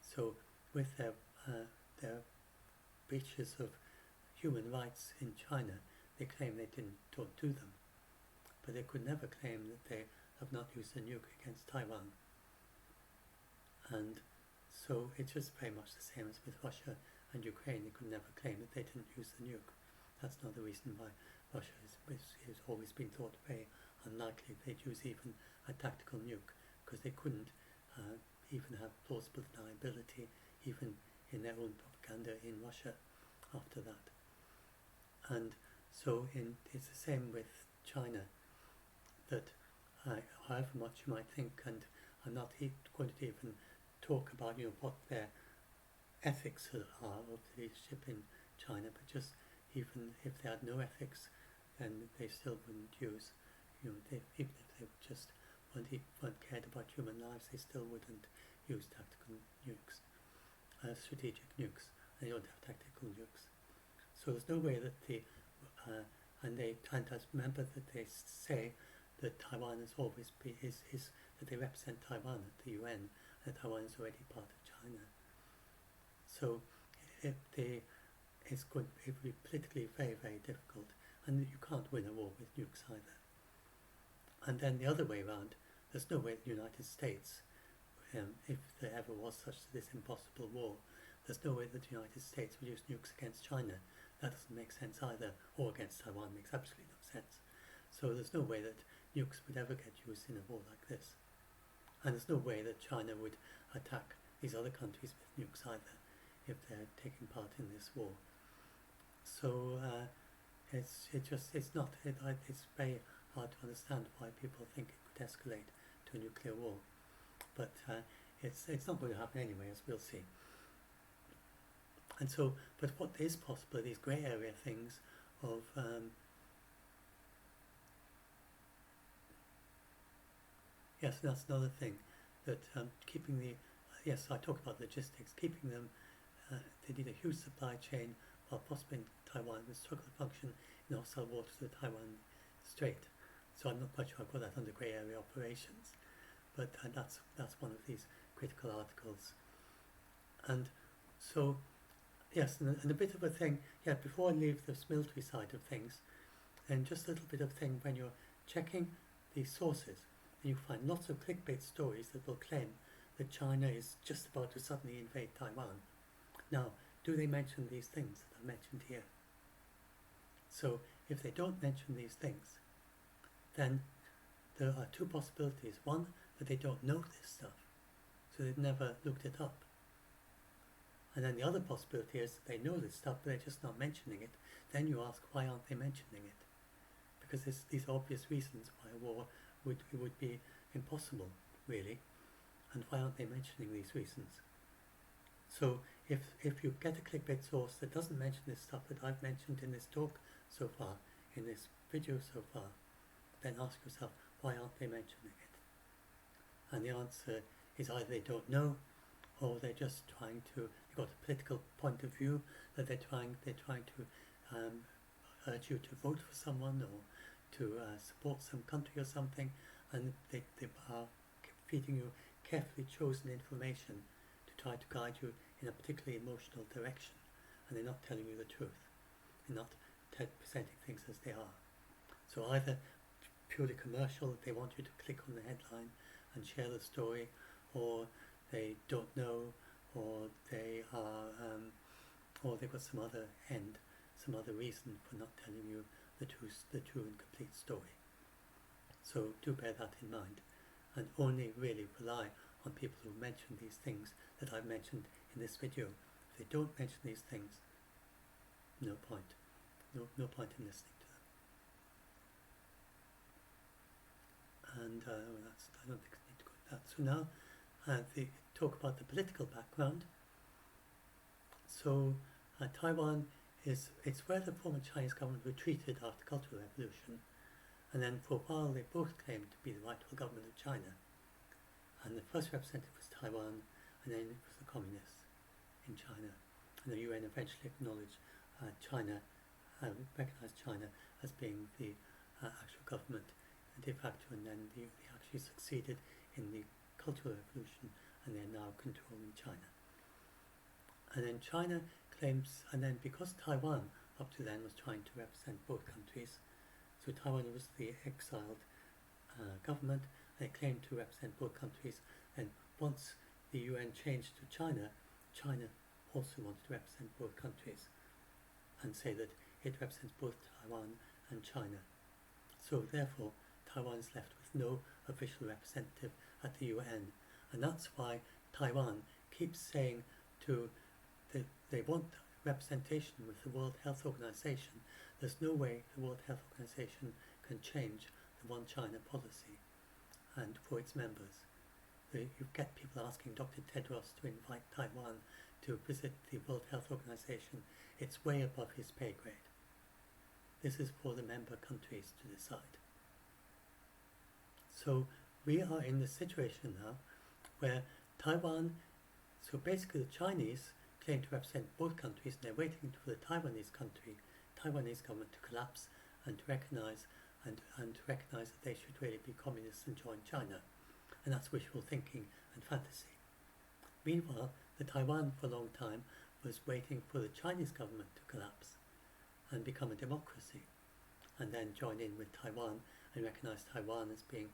So with their breaches of human rights in China, they claim they don't do them, but they could never claim that they have not used a nuke against Taiwan. And so it's just very much the same as with Russia and Ukraine. They could never claim that they didn't use the nuke. That's not the reason why Russia has always been thought very unlikely they'd use even a tactical nuke, because they couldn't even have plausible deniability even in their own propaganda in Russia after that. And so it's the same with China, that however much you might think, and I'm not going to even talk about what their ethics are of the leadership in China, but just even if they had no ethics, then they still wouldn't use, even if they just weren't cared about human lives, they still wouldn't use tactical nukes, strategic nukes. They don't have tactical nukes. So there's no way that and remember that they say that Taiwan has always been, that they represent Taiwan at the UN, and Taiwan is already part of China. So it would be politically very, very difficult, and you can't win a war with nukes either. And then the other way around, there's no way the United States, if there ever was such this impossible war, there's no way that the United States would use nukes against China. That doesn't make sense either, or against Taiwan makes absolutely no sense. So there's no way that nukes would ever get used in a war like this. And there's no way that China would attack these other countries with nukes either, if they're taking part in this war. So it's very hard to understand why people think it could escalate to a nuclear war. But it's not going to happen anyway, as we'll see. And so, but what is possible are these grey area things of yes, that's another thing, that keeping yes, I talked about logistics, keeping them, they need a huge supply chain, while possibly in Taiwan will struggle to function in hostile waters of the Taiwan Strait. So I'm not quite sure I've got that under grey area operations, but that's one of these critical articles. And so, yes, and a bit of a thing, yeah, before I leave this military side of things, and just a little bit of thing when you're checking the sources, and you find lots of clickbait stories that will claim that China is just about to suddenly invade Taiwan. Now, do they mention these things that are mentioned here? So, if they don't mention these things, then there are two possibilities. One, that they don't know this stuff, so they've never looked it up. And then the other possibility is that they know this stuff, but they're just not mentioning it. Then you ask, why aren't they mentioning it? Because these are obvious reasons why a war would be impossible, really. And why aren't they mentioning these reasons? So if you get a clickbait source that doesn't mention this stuff that I've mentioned in this talk so far, in this video so far, then ask yourself, why aren't they mentioning it? And the answer is either they don't know, or they're just trying to, they've got a political point of view that they're trying to urge you to vote for someone, or to support some country or something, and they are feeding you carefully chosen information to try to guide you in a particularly emotional direction, and they're not telling you the truth. They're not presenting things as they are. So either purely commercial, they want you to click on the headline and share the story, or they don't know, or they are, or they've got some other end, some other reason for not telling you the true and complete story. So do bear that in mind, and only really rely on people who mention these things that I've mentioned in this video. If they don't mention these things, no point. No point in listening to them. And I don't think I need to go into that. So now they talk about the political background. So Taiwan it's where the former Chinese government retreated after the Cultural Revolution, and then for a while they both claimed to be the rightful government of China. And the first representative was Taiwan, and then it was the communists in China. And the UN eventually acknowledged China, recognized China as being the actual government de facto, and then they actually succeeded in the Cultural Revolution, and they're now controlling China. And then China claims, and then because Taiwan up to then was trying to represent both countries, so Taiwan was the exiled government, and it claimed to represent both countries. And once the UN changed to China, China also wanted to represent both countries and say that it represents both Taiwan and China. So therefore, Taiwan is left with no official representative at the UN, and that's why Taiwan keeps saying they want representation with the World Health Organization. There's no way the World Health Organization can change the One China policy and for its members. You get people asking Dr. Tedros to invite Taiwan to visit the World Health Organization. It's way above his pay grade. This is for the member countries to decide. So we are in this situation now where Taiwan, so basically the Chinese claim to represent both countries, and they're waiting for the Taiwanese government to collapse and to recognize that they should really be communists and join China. And that's wishful thinking and fantasy. Meanwhile, the Taiwan for a long time was waiting for the Chinese government to collapse and become a democracy, and then join in with Taiwan and recognize Taiwan as being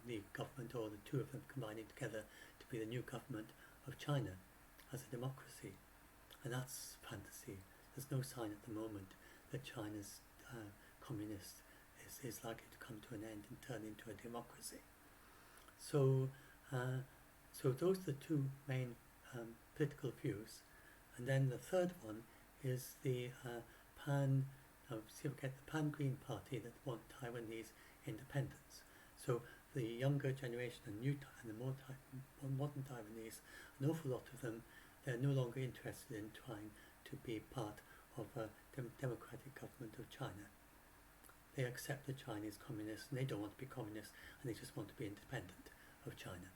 the government, or the two of them combining together to be the new government of China as a democracy. And that's fantasy. There's no sign at the moment that China's communist is likely to come to an end and turn into a democracy. So those are the two main political views. And then the third one is the pan-Green Party that want Taiwanese independence. So the younger generation and the more modern Taiwanese, an awful lot of them, they're no longer interested in trying to be part of a democratic government of China. They accept the Chinese communists, and they don't want to be communists, and they just want to be independent of China.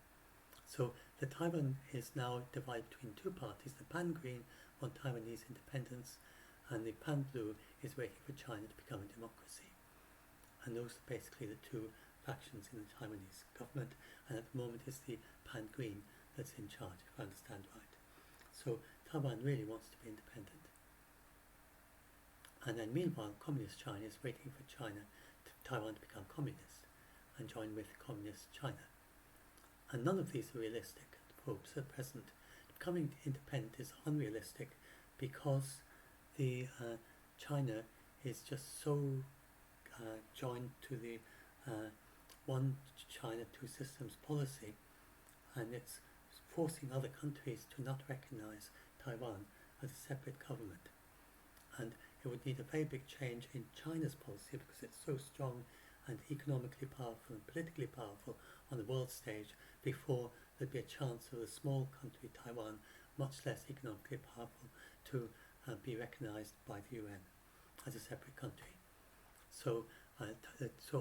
So the Taiwan is now divided between two parties. The pan-Green want Taiwanese independence, and the pan-Blue is waiting for China to become a democracy. And those are basically the two factions in the Taiwanese government, and at the moment it's the pan-Green that's in charge, if I understand right. So Taiwan really wants to be independent. And then meanwhile, communist China is waiting for Taiwan to become communist and join with communist China. And none of these are realistic hopes at present. Becoming independent is unrealistic because the China is just so joined to the one China, two systems policy, and it's forcing other countries to not recognize Taiwan as a separate government. And it would need a very big change in China's policy because it's so strong and economically powerful and politically powerful on the world stage before there'd be a chance of a small country, Taiwan, much less economically powerful, to be recognized by the UN as a separate country. So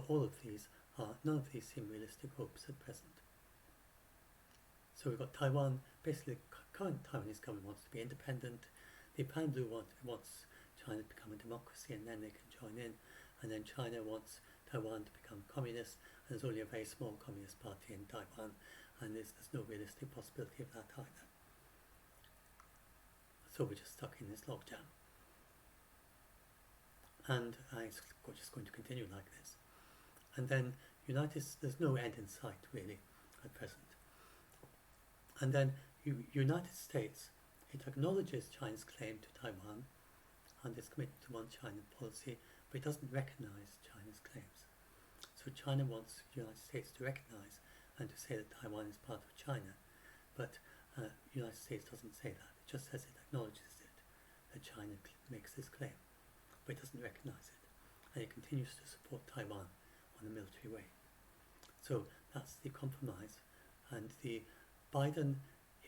all of these none of these seem realistic hopes at present. So we've got Taiwan, basically the current Taiwanese government wants to be independent. The Pan-Blue wants China to become a democracy, and then they can join in. And then China wants Taiwan to become communist, and there's only a very small communist party in Taiwan, and there's no realistic possibility of that either. So we're just stuck in this logjam. And it's just going to continue like this. And then there's no end in sight really at present. And then United States, it acknowledges China's claim to Taiwan and its commitment to One China policy, but it doesn't recognize China's claims. So China wants the United States to recognize and to say that Taiwan is part of China, but the United States doesn't say that. It just says it acknowledges it, that China makes this claim, but it doesn't recognize it, and it continues to support Taiwan on a military way. So that's the compromise. And the Biden,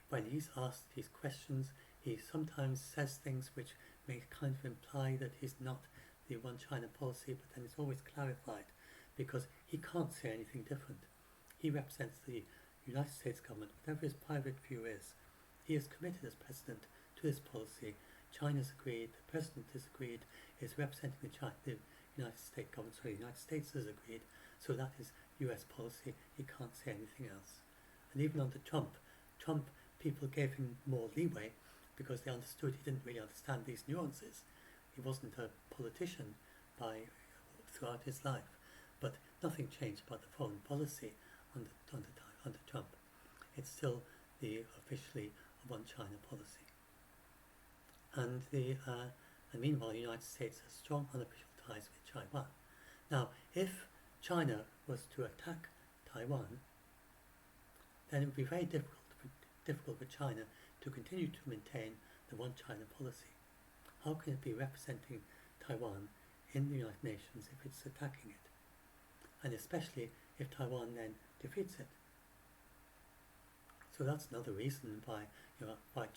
when he's asked these questions, he sometimes says things which may kind of imply that he's not the One China policy, but then it's always clarified because he can't say anything different. He represents the United States government, whatever his private view is. He is committed as president to this policy. China's agreed, the president is agreed, is representing the United States government, sorry, the United States has agreed, so that is US policy, you can't say anything else. And even under Trump, people gave him more leeway because they understood he didn't really understand these nuances. He wasn't a politician throughout his life, but nothing changed about the foreign policy under Trump. It's still the officially one China policy. And meanwhile, the United States has strong unofficial ties with Taiwan. Now, if China was to attack Taiwan, then it would be very difficult for China to continue to maintain the one China policy. How can it be representing Taiwan in the United Nations if it's attacking it? And especially if Taiwan then defeats it. So that's another reason why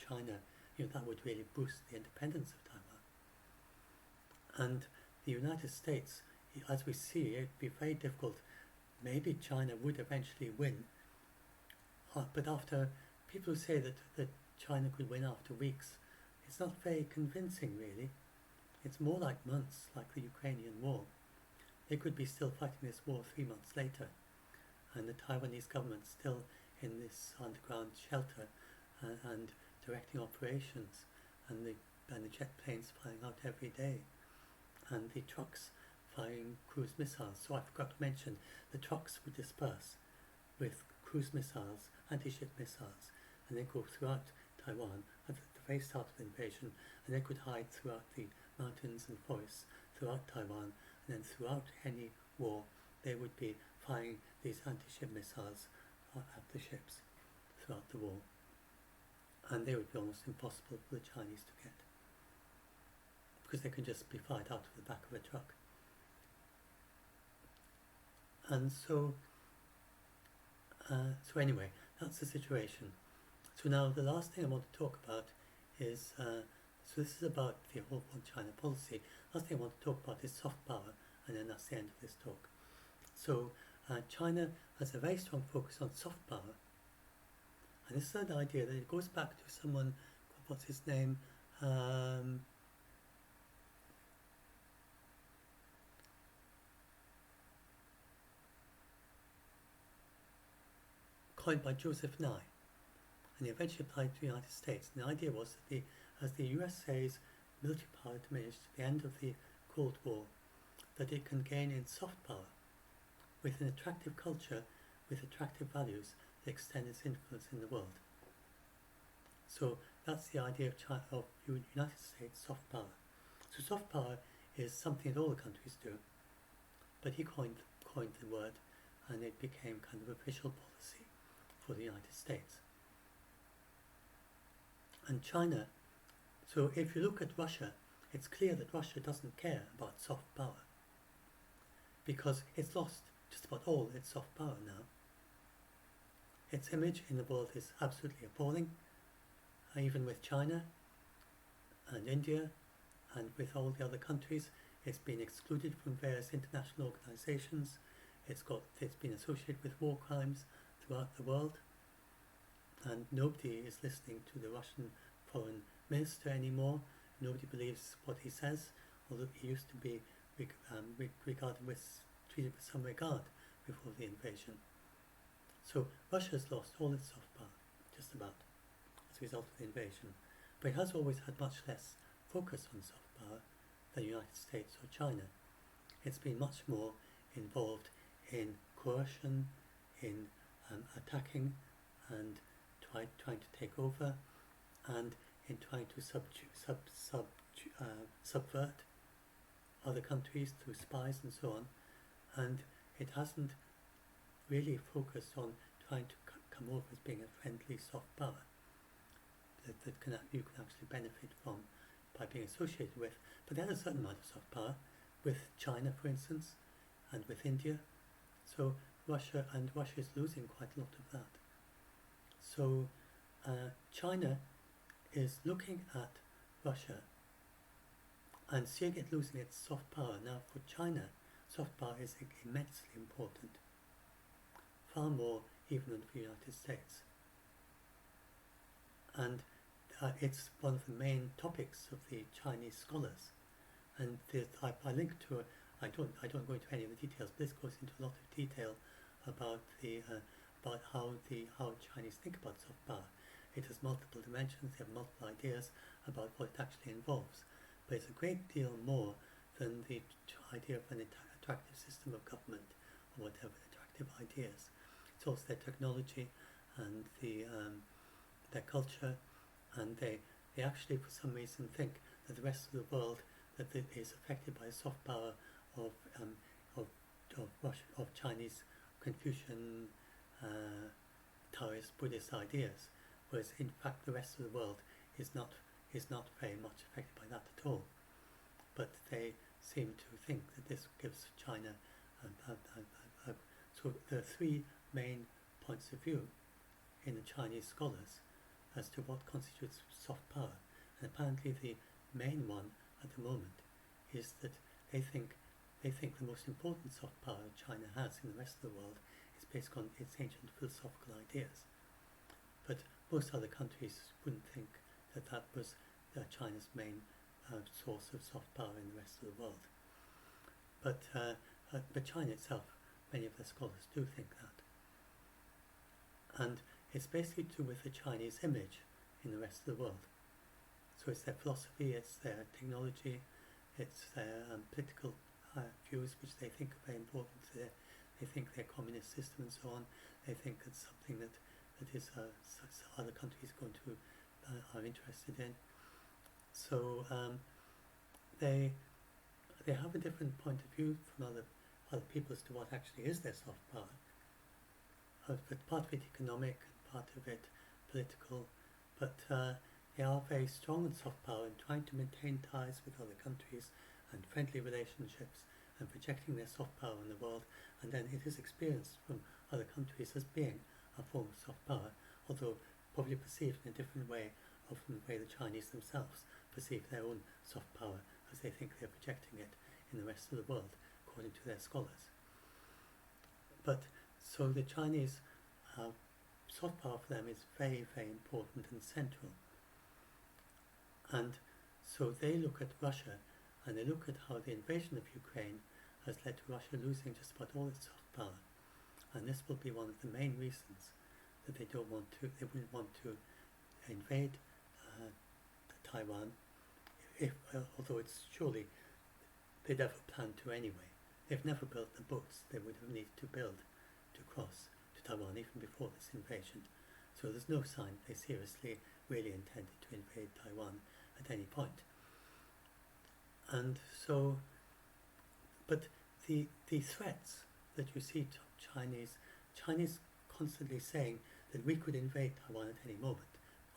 China, that would really boost the independence of Taiwan. And the United States, as we see, it'd be very difficult. Maybe China would eventually win, but after people say that China could win after weeks, it's not very convincing, really. It's more like months, like the Ukrainian war. They could be still fighting this war 3 months later, and the Taiwanese government still in this underground shelter and directing operations, and the jet planes flying out every day, and the trucks firing cruise missiles. So I forgot to mention, the trucks would disperse with cruise missiles, anti-ship missiles, and they go throughout Taiwan at the very start of the invasion, and they could hide throughout the mountains and forests throughout Taiwan, and then throughout any war they would be firing these anti-ship missiles at the ships throughout the war, and they would be almost impossible for the Chinese to get, because they can just be fired out of the back of a truck. And so anyway, that's the situation. So now the last thing I want to talk about is, so this is about the whole one China policy. Last thing I want to talk about is soft power, and then that's the end of this talk. So China has a very strong focus on soft power, and this is an idea that it goes back to someone, what's his name, coined by Joseph Nye, and he eventually applied to the United States. And the idea was that as the USA's military power diminished at the end of the Cold War, that it can gain in soft power with an attractive culture, with attractive values that extend its influence in the world. So that's the idea of United States soft power. So soft power is something that all the countries do, but he coined the word, and it became kind of official policy for the United States. And China, so if you look at Russia, it's clear that Russia doesn't care about soft power, because it's lost just about all its soft power now. Its image in the world is absolutely appalling, even with China and India and with all the other countries. It's been excluded from various international organizations. It's been associated with war crimes throughout the world, and nobody is listening to the Russian foreign minister anymore. Nobody believes what he says, although he used to be treated with some regard before the invasion. So Russia's lost all its soft power, just about, as a result of the invasion. But it has always had much less focus on soft power than the United States or China. It's been much more involved in coercion, in attacking and trying to take over, and in trying to subvert other countries through spies and so on. And it hasn't really focused on trying to come over as being a friendly soft power that you can actually benefit from by being associated with. But there's a certain amount of soft power with China, for instance, and with India. So Russia is losing quite a lot of that. So China is looking at Russia and seeing it losing its soft power. Now for China, soft power is immensely important, far more even than for the United States. And it's one of the main topics of the Chinese scholars. And I linked to I don't go into any of the details, but this goes into a lot of detail about about how Chinese think about soft power. It has multiple dimensions. They have multiple ideas about what it actually involves, but it's a great deal more than the idea of an attractive system of government or whatever attractive ideas. It's also their technology and their culture, and they actually for some reason think that the rest of the world that is affected by the soft power of Russia, of Chinese Confucian Taoist Buddhist ideas, whereas in fact the rest of the world is not very much affected by that at all. But they seem to think that this gives China so there are three main points of view in the Chinese scholars as to what constitutes soft power, and apparently the main one at the moment is that they think the most important soft power China has in the rest of the world is based on its ancient philosophical ideas. But most other countries wouldn't think that that was China's main source of soft power in the rest of the world. But China itself, many of their scholars do think that. And it's basically to do with the Chinese image in the rest of the world. So it's their philosophy, it's their technology, it's their political views, which they think are very important. They think their communist system and so on. They think it's something that is other countries are interested in. So they have a different point of view from other people as to what actually is their soft power. But part of it economic, part of it political, but they are very strong in soft power and trying to maintain ties with other countries and friendly relationships and projecting their soft power in the world, and then it is experienced from other countries as being a form of soft power, although probably perceived in a different way from the way the Chinese themselves perceive their own soft power, as they think they're projecting it in the rest of the world, according to their scholars. But so the Chinese soft power for them is very, very important and central. And so they look at Russia and they look at how the invasion of Ukraine has led to Russia losing just about all its soft power. And this will be one of the main reasons that they wouldn't want to invade Taiwan, although it's surely they never planned to anyway. They've never built the boats they would have needed to build to cross to Taiwan even before this invasion. So there's no sign they seriously really intended to invade Taiwan at any point. And so, but the threats that you see to Chinese constantly saying that we could invade Taiwan at any moment,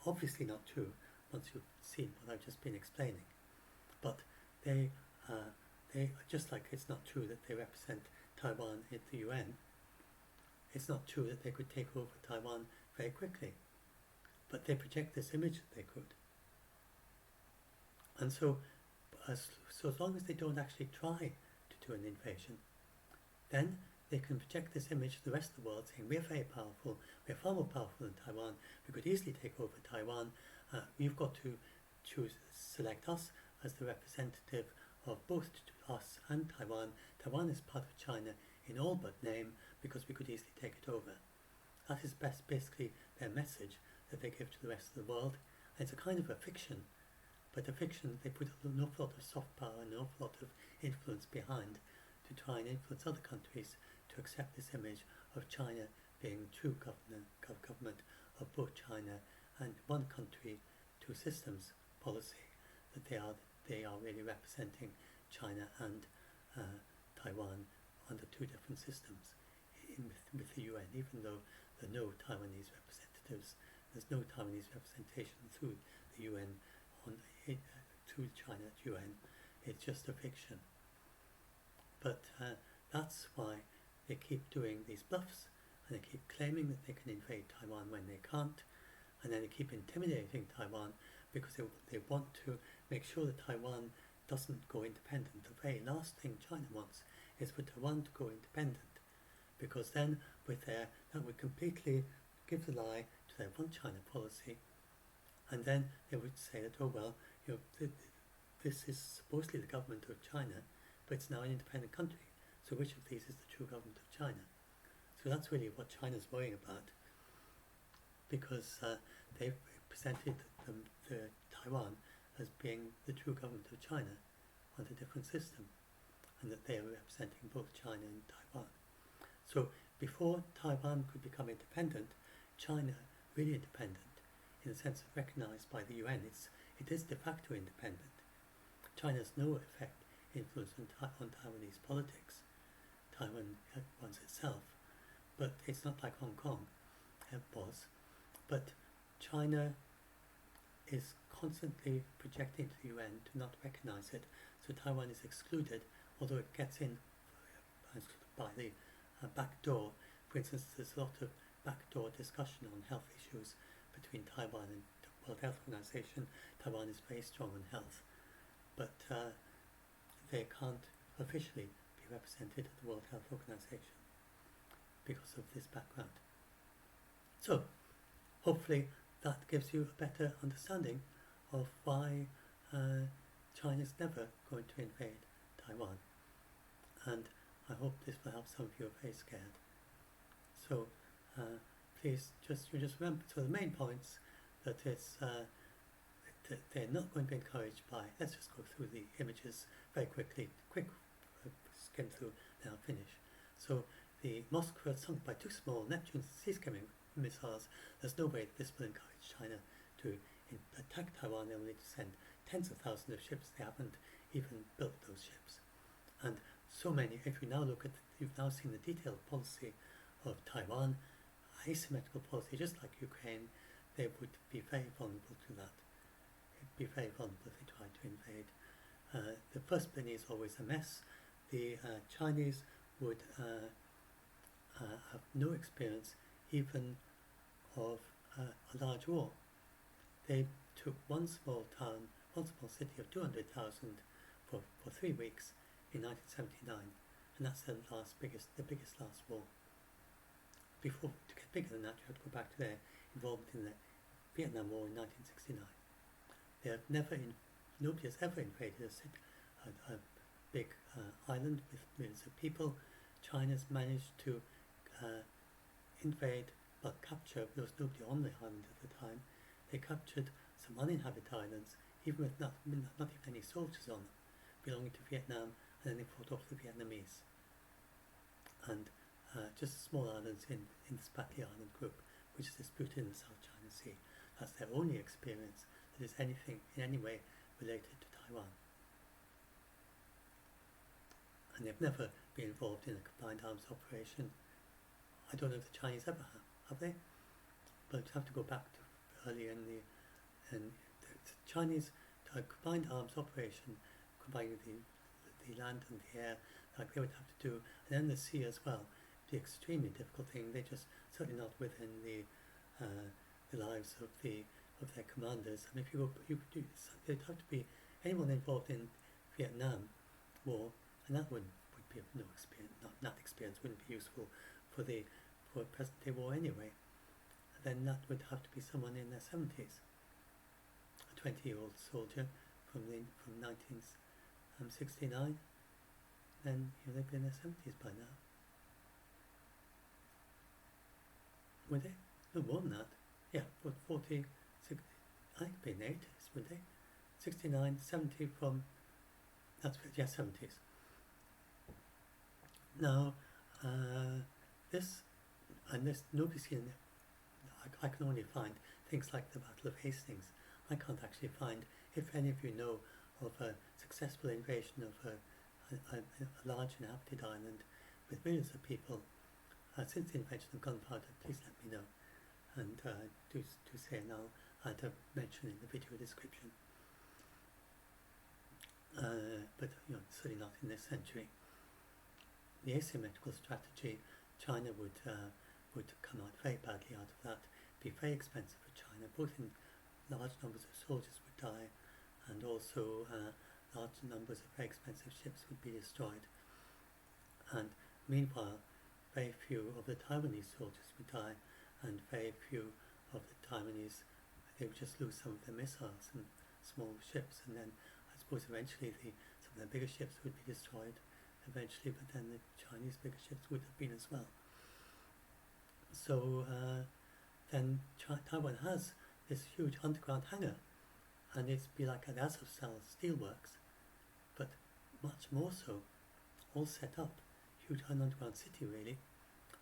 obviously not true once you've seen what I've just been explaining. But they just like it's not true that they represent Taiwan at the UN, it's not true that they could take over Taiwan very quickly. But they project this image that they could. And so as long as they don't actually try to do an invasion, then they can project this image to the rest of the world saying we're very powerful, we're far more powerful than Taiwan, we could easily take over Taiwan, you've got to select us as the representative of both us and Taiwan. Taiwan is part of China in all but name because we could easily take it over. That is basically their message that they give to the rest of the world. And it's a kind of a fiction, but a fiction they put an awful lot of soft power and an awful lot of influence behind to try and influence other countries to accept this image of China being the true government of both China and one country, two systems policy, that they are really representing China and Taiwan under two different systems with the UN, even though there are no Taiwanese representatives. There's no Taiwanese representation through the UN, through China at UN. It's just a fiction. But that's why they keep doing these bluffs, and they keep claiming that they can invade Taiwan when they can't, and then they keep intimidating Taiwan because they want to make sure that Taiwan doesn't go independent. The very last thing China wants is for Taiwan to go independent, because then that would completely give the lie to their one China policy, and then they would say that, oh well, this is supposedly the government of China, but it's now an independent country. So which of these is the true government of China? So that's really what China's worrying about, because they've presented the Taiwan as being the true government of China on a different system, and that they are representing both China and Taiwan. So before Taiwan could become independent, China, really independent, in the sense of recognized by the UN, it is de facto independent. China has no influence on Taiwanese politics. Taiwan runs itself, but it's not like Hong Kong was. But China is constantly projecting to the UN to not recognize it, so Taiwan is excluded, although it gets in by the back door. For instance, there's a lot of backdoor discussion on health issues between Taiwan and the World Health Organization. Taiwan is very strong on health, but they can't officially be represented at the World Health Organization because of this background. So, hopefully that gives you a better understanding of why China's never going to invade Taiwan. And I hope this will help some of you who are very scared. So please just remember, so the main points, that it's that they're not going to be encouraged by, let's just go through the images very quickly, quick skim through, then I'll finish. So the Moskva sunk by 2 small Neptune sea-skimming missiles. There's no way this will encourage China to attack Taiwan. They'll need to send tens of thousands of ships. They haven't even built those ships. And so many, if you now look at, you've now seen the detailed policy of Taiwan, asymmetrical policy, just like Ukraine, they would be very vulnerable to that. It'd be very vulnerable if they tried to invade. The first Bini is always a mess. The Chinese would have no experience even of a large war. They took one small town, one small city of 200,000 for 3 weeks in 1979, and that's the biggest last war. Before, to get bigger than that, you have to go back to their involvement in the Vietnam War in 1969. They have nobody has ever invaded a big island with millions of people. China's managed to invade, well, capture, there was nobody on the island at the time. They captured some uninhabited islands, even with not even any soldiers on them, belonging to Vietnam, and then they fought off the Vietnamese. And just small islands in the Spratly Island group, which is disputed in the South China Sea. That's their only experience that is anything in any way related to Taiwan. And they've never been involved in a combined arms operation. I don't know if the Chinese ever have they? But you have to go back to earlier in the Chinese combined arms operation, combining the land and the air, like they would have to do, and then the sea as well. The extremely difficult thing. They just certainly not within the lives of their commanders. And if there'd have to be anyone involved in Vietnam War, and that would be of no experience. That experience wouldn't be useful for present day war anyway. Then that would have to be someone in their 70s, a 20-year-old soldier from 1969. Then they'd be in their 70s by now. Would they? No more than that. Yeah, 40, 60, I think it'd be in the 80s, would they? 69, 70 from, that's, yeah, 70s. Now, nobody's seen it. I can only find things like the Battle of Hastings. I can't actually find, if any of you know of a successful invasion of a large inhabited island with millions of people, since the invention of gunpowder, please let me know, and do say, and I'll add a mention in the video description. But certainly not in this century. The asymmetrical strategy, China would come out very badly out of that. Be very expensive for China. Both in large numbers of soldiers would die, and also large numbers of very expensive ships would be destroyed. And meanwhile, very few of the Taiwanese soldiers would die, and very few of the Taiwanese, they would just lose some of their missiles and small ships, and then I suppose eventually some the bigger ships would be destroyed eventually, but then the Chinese bigger ships would have been as well. So then Taiwan has this huge underground hangar, and it's be like an Azovstal steelworks, but much more so, all set up, huge underground city really,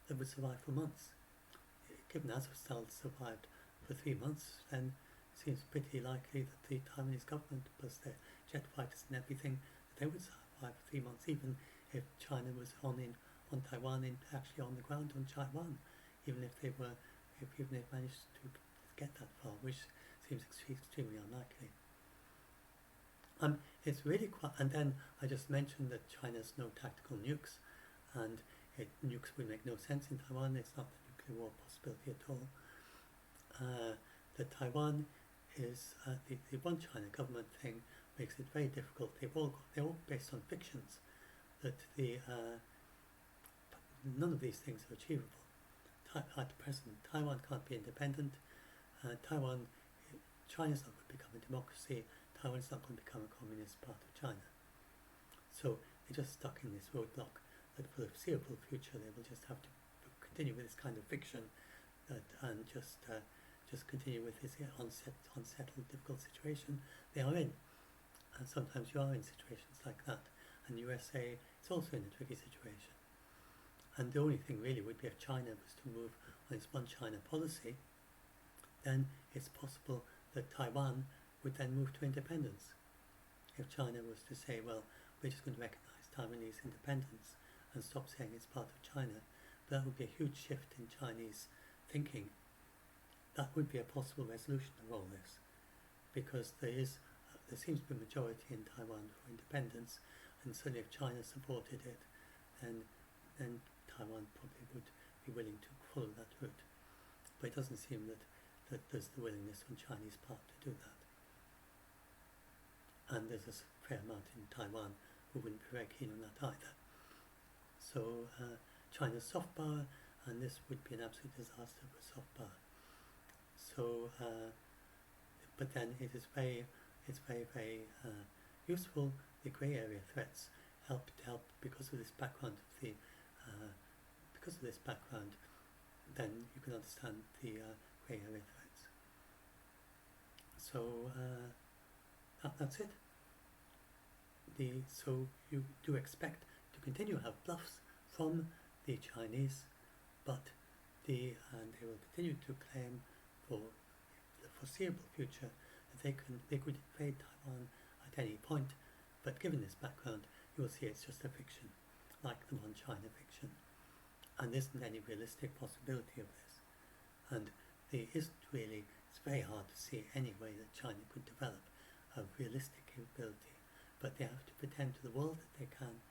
that would survive for months. Given Azovstal survived for 3 months, then it seems pretty likely that the Taiwanese government, plus their jet fighters and everything, they would survive for 3 months, even if China was on Taiwan, actually on the ground on Taiwan, even if they managed to get that far, which seems extremely unlikely. It's really quite, and then I just mentioned that China has no tactical nukes, and nukes would make no sense in Taiwan. It's not the nuclear war possibility at all. That Taiwan is the one China government thing makes it very difficult. They're all based on fictions. That none of these things are achievable. At present, Taiwan can't be independent. China's not going to become a democracy. Taiwan's not going to become a communist part of China. So they're just stuck in this roadblock that for the foreseeable future they will just have to continue with this kind of fiction and just continue with this unsettled, difficult situation they are in. And sometimes you are in situations like that. And the USA is also in a tricky situation. And the only thing really would be if China was to move on its one China policy, then it's possible that Taiwan would then move to independence. If China was to say, well, we're just going to recognize Taiwanese independence and stop saying it's part of China, but that would be a huge shift in Chinese thinking. That would be a possible resolution of all this, because there seems to be a majority in Taiwan for independence, and certainly if China supported it, then Taiwan probably would be willing to follow that route. But it doesn't seem that there's the willingness on Chinese part to do that. And there's a fair amount in Taiwan who wouldn't be very keen on that either. So China's soft power, and this would be an absolute disaster for soft power. So, but then it's very useful. The grey area threats help because of this background then you can understand the grey area threats. So that's it. So you do expect to continue to have bluffs from the Chinese, but they will continue to claim for the foreseeable future that they could invade Taiwan at any point. But given this background, you will see it's just a fiction, like the one China fiction, and there isn't any realistic possibility of this. And there isn't really. It's very hard to see any way that China could develop a realistic capability, but they have to pretend to the world that they can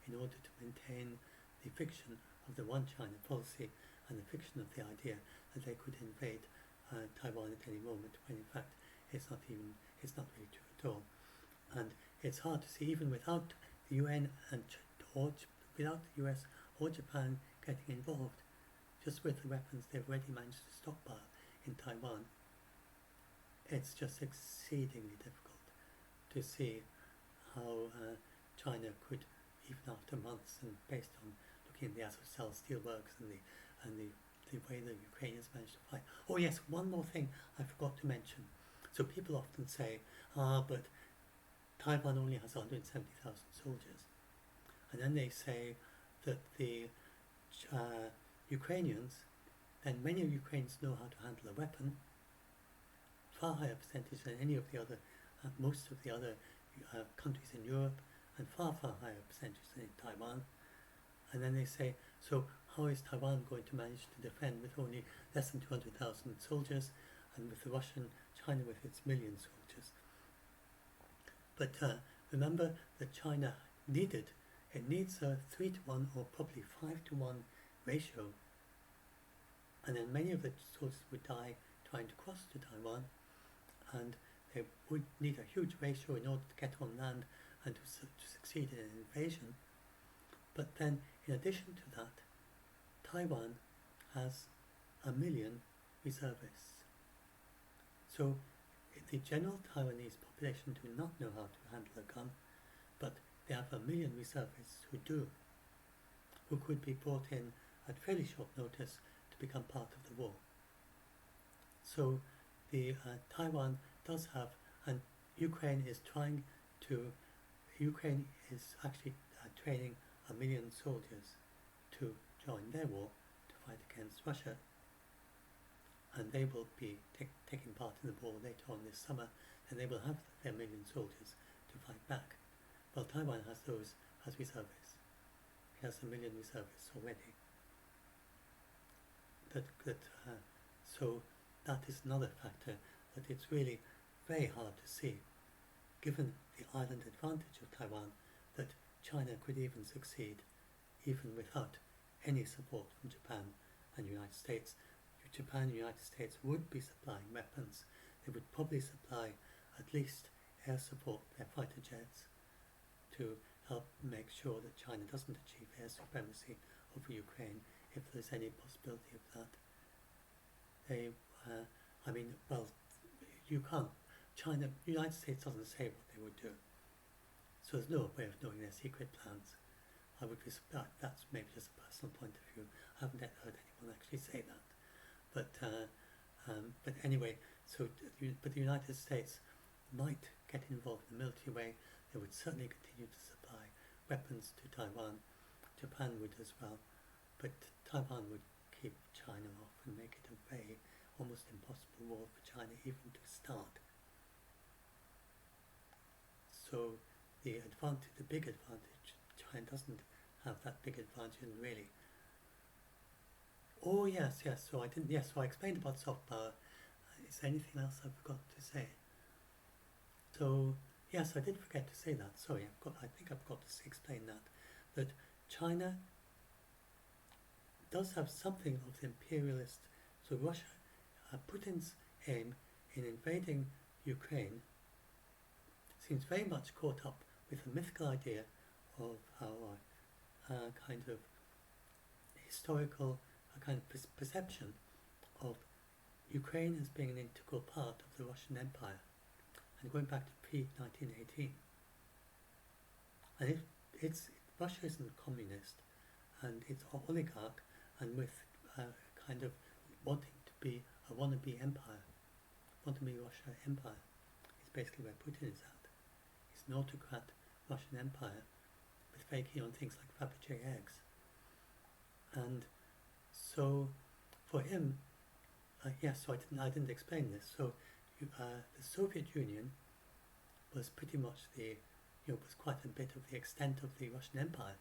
in order to maintain the fiction of the one China policy and the fiction of the idea that they could invade Taiwan at any moment, when in fact it's not really true at all. And it's hard to see, even without the UN without the US or Japan getting involved, just with the weapons they've already managed to stockpile in Taiwan, it's just exceedingly difficult to see how China could, even after months and based on looking at the Azovstal steelworks and the way the Ukrainians managed to fight. Oh yes, one more thing I forgot to mention. So people often say, but Taiwan only has 170,000 soldiers. And then they say that the Ukrainians, then many Ukrainians know how to handle a weapon, far higher percentage than any of the other, most of the other countries in Europe, and far higher percentage than in Taiwan. And then they say, so how is Taiwan going to manage to defend with only less than 200,000 soldiers, and with China with its million soldiers? But remember that China needs a 3-to-1 or probably 5-to-1 ratio, and then many of the soldiers would die trying to cross to Taiwan, and they would need a huge ratio in order to get on land and to succeed in an invasion. But then, in addition to that, Taiwan has 1 million reservists. So the general Taiwanese population do not know how to handle a gun, but they have 1 million reservists who do, who could be brought in at fairly short notice to become part of the war. So the Taiwan does have, and Ukraine is actually training 1 million soldiers to join their war to fight against Russia, and they will be taking part in the war later on this summer, and they will have their 1 million soldiers to fight back. Well, Taiwan has those as reservists. It has 1 million reservists already. So that is another factor that it's really very hard to see, given the island advantage of Taiwan, that China could even succeed even without any support from Japan and the United States. Japan and the United States would be supplying weapons. They would probably supply at least air support, their fighter jets, to help make sure that China doesn't achieve air supremacy over Ukraine, if there's any possibility of that. You can't. The United States doesn't say what they would do, so there's no way of knowing their secret plans. I would be surprised. That's maybe just a personal point of view. I haven't yet heard anyone actually say that. But anyway, but the United States might get involved in a military way. They would certainly continue to supply weapons to Taiwan. Japan would as well, but Taiwan would keep China off and make it a very almost impossible war for China even to start. So the big advantage, China doesn't have that big advantage really. Oh yes. So I explained about soft power. Is there anything else I forgot to say? So yes, I did forget to say that. Sorry, I think I forgot to explain that China does have something of the imperialist. So Russia, Putin's aim in invading Ukraine seems very much caught up with the mythical idea of our kind of historical kind of perception of Ukraine as being an integral part of the Russian Empire, and going back to pre-1918. And Russia isn't communist, and it's oligarch, and with kind of wanting to be a wannabe empire, wannabe Russia empire, is basically where Putin is at. He's an autocrat Russian empire with very keen on things like Fabergé eggs. And so for him, so I didn't explain this. So the Soviet Union was pretty much was quite a bit of the extent of the Russian Empire,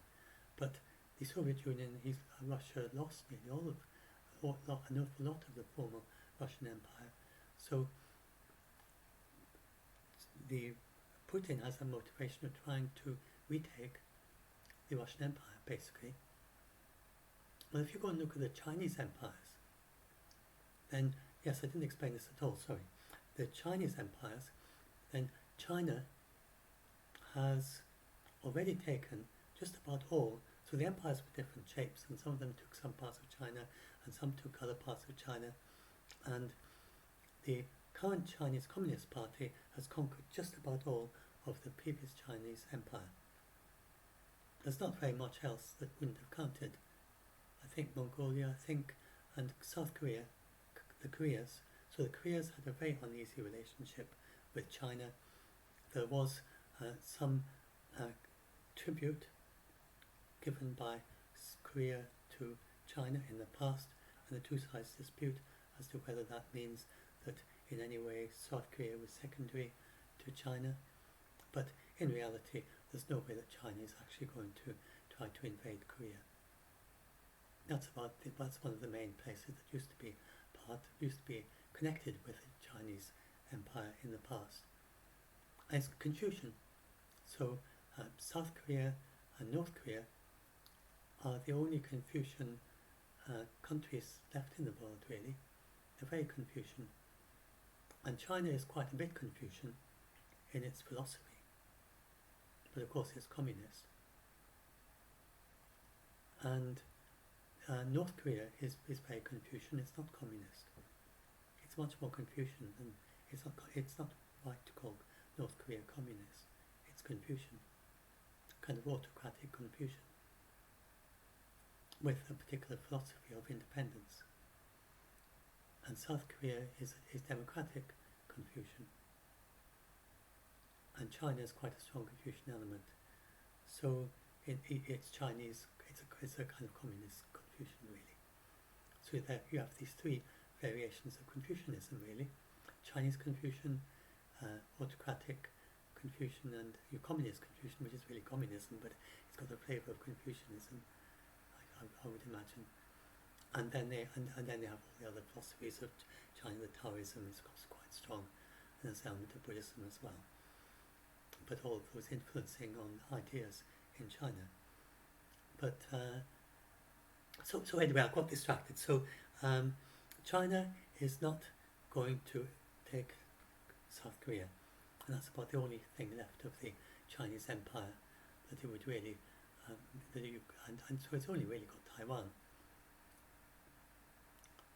but the Soviet Union, Russia lost nearly an awful lot of the former Russian Empire. So the Putin has a motivation of trying to retake the Russian Empire, basically. Well, if you go and look at the Chinese empires, then, yes, I didn't explain this at all, sorry. The Chinese empires, then China has already taken just about all, so the empires were different shapes, and some of them took some parts of China, and some took other parts of China, and the current Chinese Communist Party has conquered just about all of the previous Chinese empire. There's not very much else that wouldn't have counted. I think Mongolia, and South Korea, the Koreas. So the Koreas had a very uneasy relationship with China. There was some tribute given by Korea to China in the past, and the two sides dispute as to whether that means that in any way South Korea was secondary to China. But in reality, there's no way that China is actually going to try to invade Korea. That's one of the main places that used to be connected with the Chinese Empire in the past. And it's confusion. So South Korea and North Korea are the only Confucian countries left in the world, really. They're very Confucian. And China is quite a bit Confucian in its philosophy. But of course it's communist. And North Korea is very Confucian. It's not communist. It's much more Confucian than it's not right to call North Korea communist. It's Confucian. kind of autocratic Confucian with a particular philosophy of independence. And South Korea is democratic Confucian. And China is quite a strong Confucian element. So it's Chinese, it's a kind of communist Confucian, really. So there you have these three variations of Confucianism, really. Chinese Confucian, autocratic Confucian, and your communist Confucian, which is really communism, but it's got a flavour of Confucianism, I would imagine. And then they have all the other philosophies of China. The Taoism is quite strong, and there's an element of Buddhism as well. But all of those influencing on ideas in China. But so anyway, I got distracted. So China is not going to take South Korea, and that's about the only thing left of the Chinese empire that it would really, and so it's only really got Taiwan.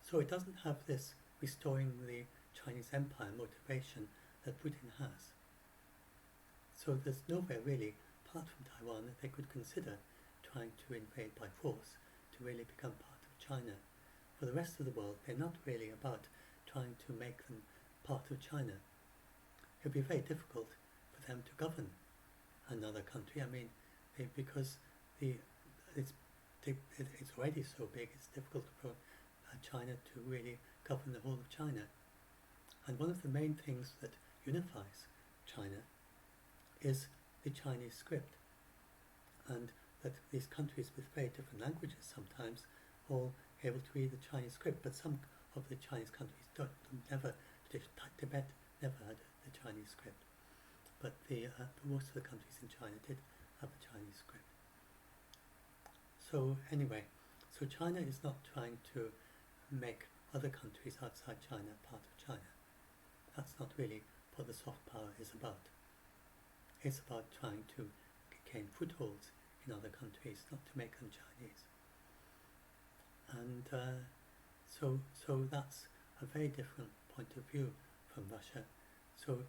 So it doesn't have this restoring the Chinese empire motivation that Putin has. So there's nowhere really, apart from Taiwan, that they could consider trying to invade by force to really become part of China. For the rest of the world, they're not really about trying to make them part of China. It would be very difficult for them to govern another country. I mean, because it's already so big, it's difficult for China to really govern the whole of China. And one of the main things that unifies China is the Chinese script, and that these countries with very different languages sometimes all able to read the Chinese script, but some of the Chinese countries never. Tibet never had the Chinese script, but most of the countries in China did have a Chinese script. So anyway, so China is not trying to make other countries outside China part of China. That's not really what the soft power is about. It's about trying to gain footholds in other countries, not to make them Chinese. And so that's a very different point of view from Russia. So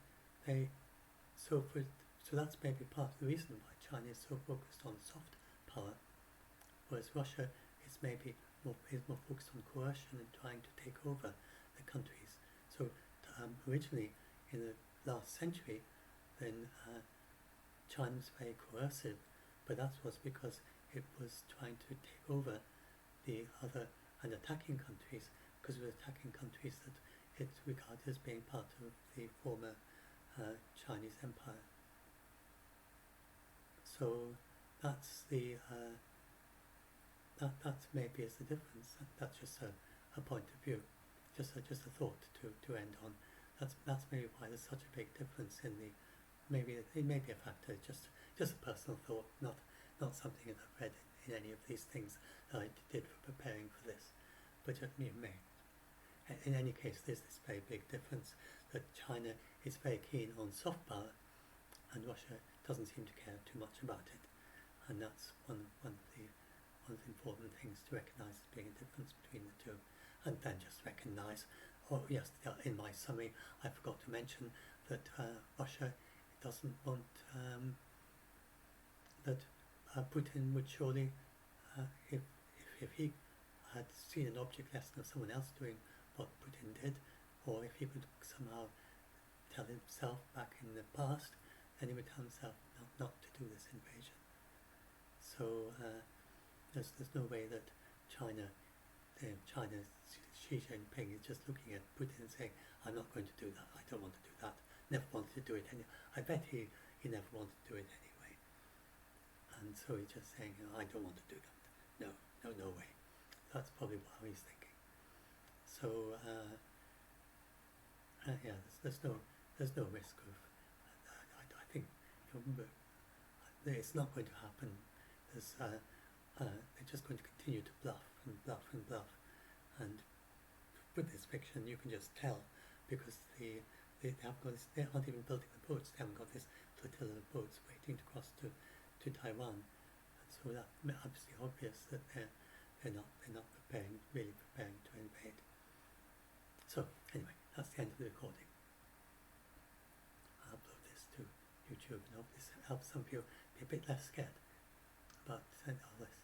that's maybe part of the reason why China is so focused on soft power, whereas Russia is maybe more focused on coercion and trying to take over the countries. So originally in the last century, then China was very coercive, but that was because it was trying to take over the other and attacking countries, because it was attacking countries that it regarded as being part of the former Chinese empire. So that's the that maybe is the difference. That's just a point of view, just a thought to end on. That's maybe why there's such a big difference in the. Maybe it may be a factor, just a personal thought, not something that I've read in any of these things that I did for preparing for this. But it may. In any case, there's this very big difference that China is very keen on soft power, and Russia doesn't seem to care too much about it, and that's one of the important things to recognise as being a difference between the two, and then just recognise. Oh yes, in my summary, I forgot to mention that Russia doesn't want that Putin would surely, if he had seen an object lesson of someone else doing what Putin did, or if he could somehow tell himself back in the past, then he would tell himself not to do this invasion. So there's no way that China's Xi Jinping is just looking at Putin and saying, I'm not going to do that, I don't want to do that, never wanted to do it anyway. I bet he never wanted to do it anyway. And so he's just saying, I don't want to do that. No way. That's probably how he's thinking. So yeah, there's no risk of. I think it's not going to happen. They're just going to continue to bluff and bluff and bluff. And with this fiction, you can just tell, because they aren't even building the boats. They haven't got this flotilla of boats waiting to cross to Taiwan. And so that's obviously obvious that they're not really preparing to invade. So anyway, that's the end of the recording. I'll upload this to YouTube and hope this helps some of you be a bit less scared about all this.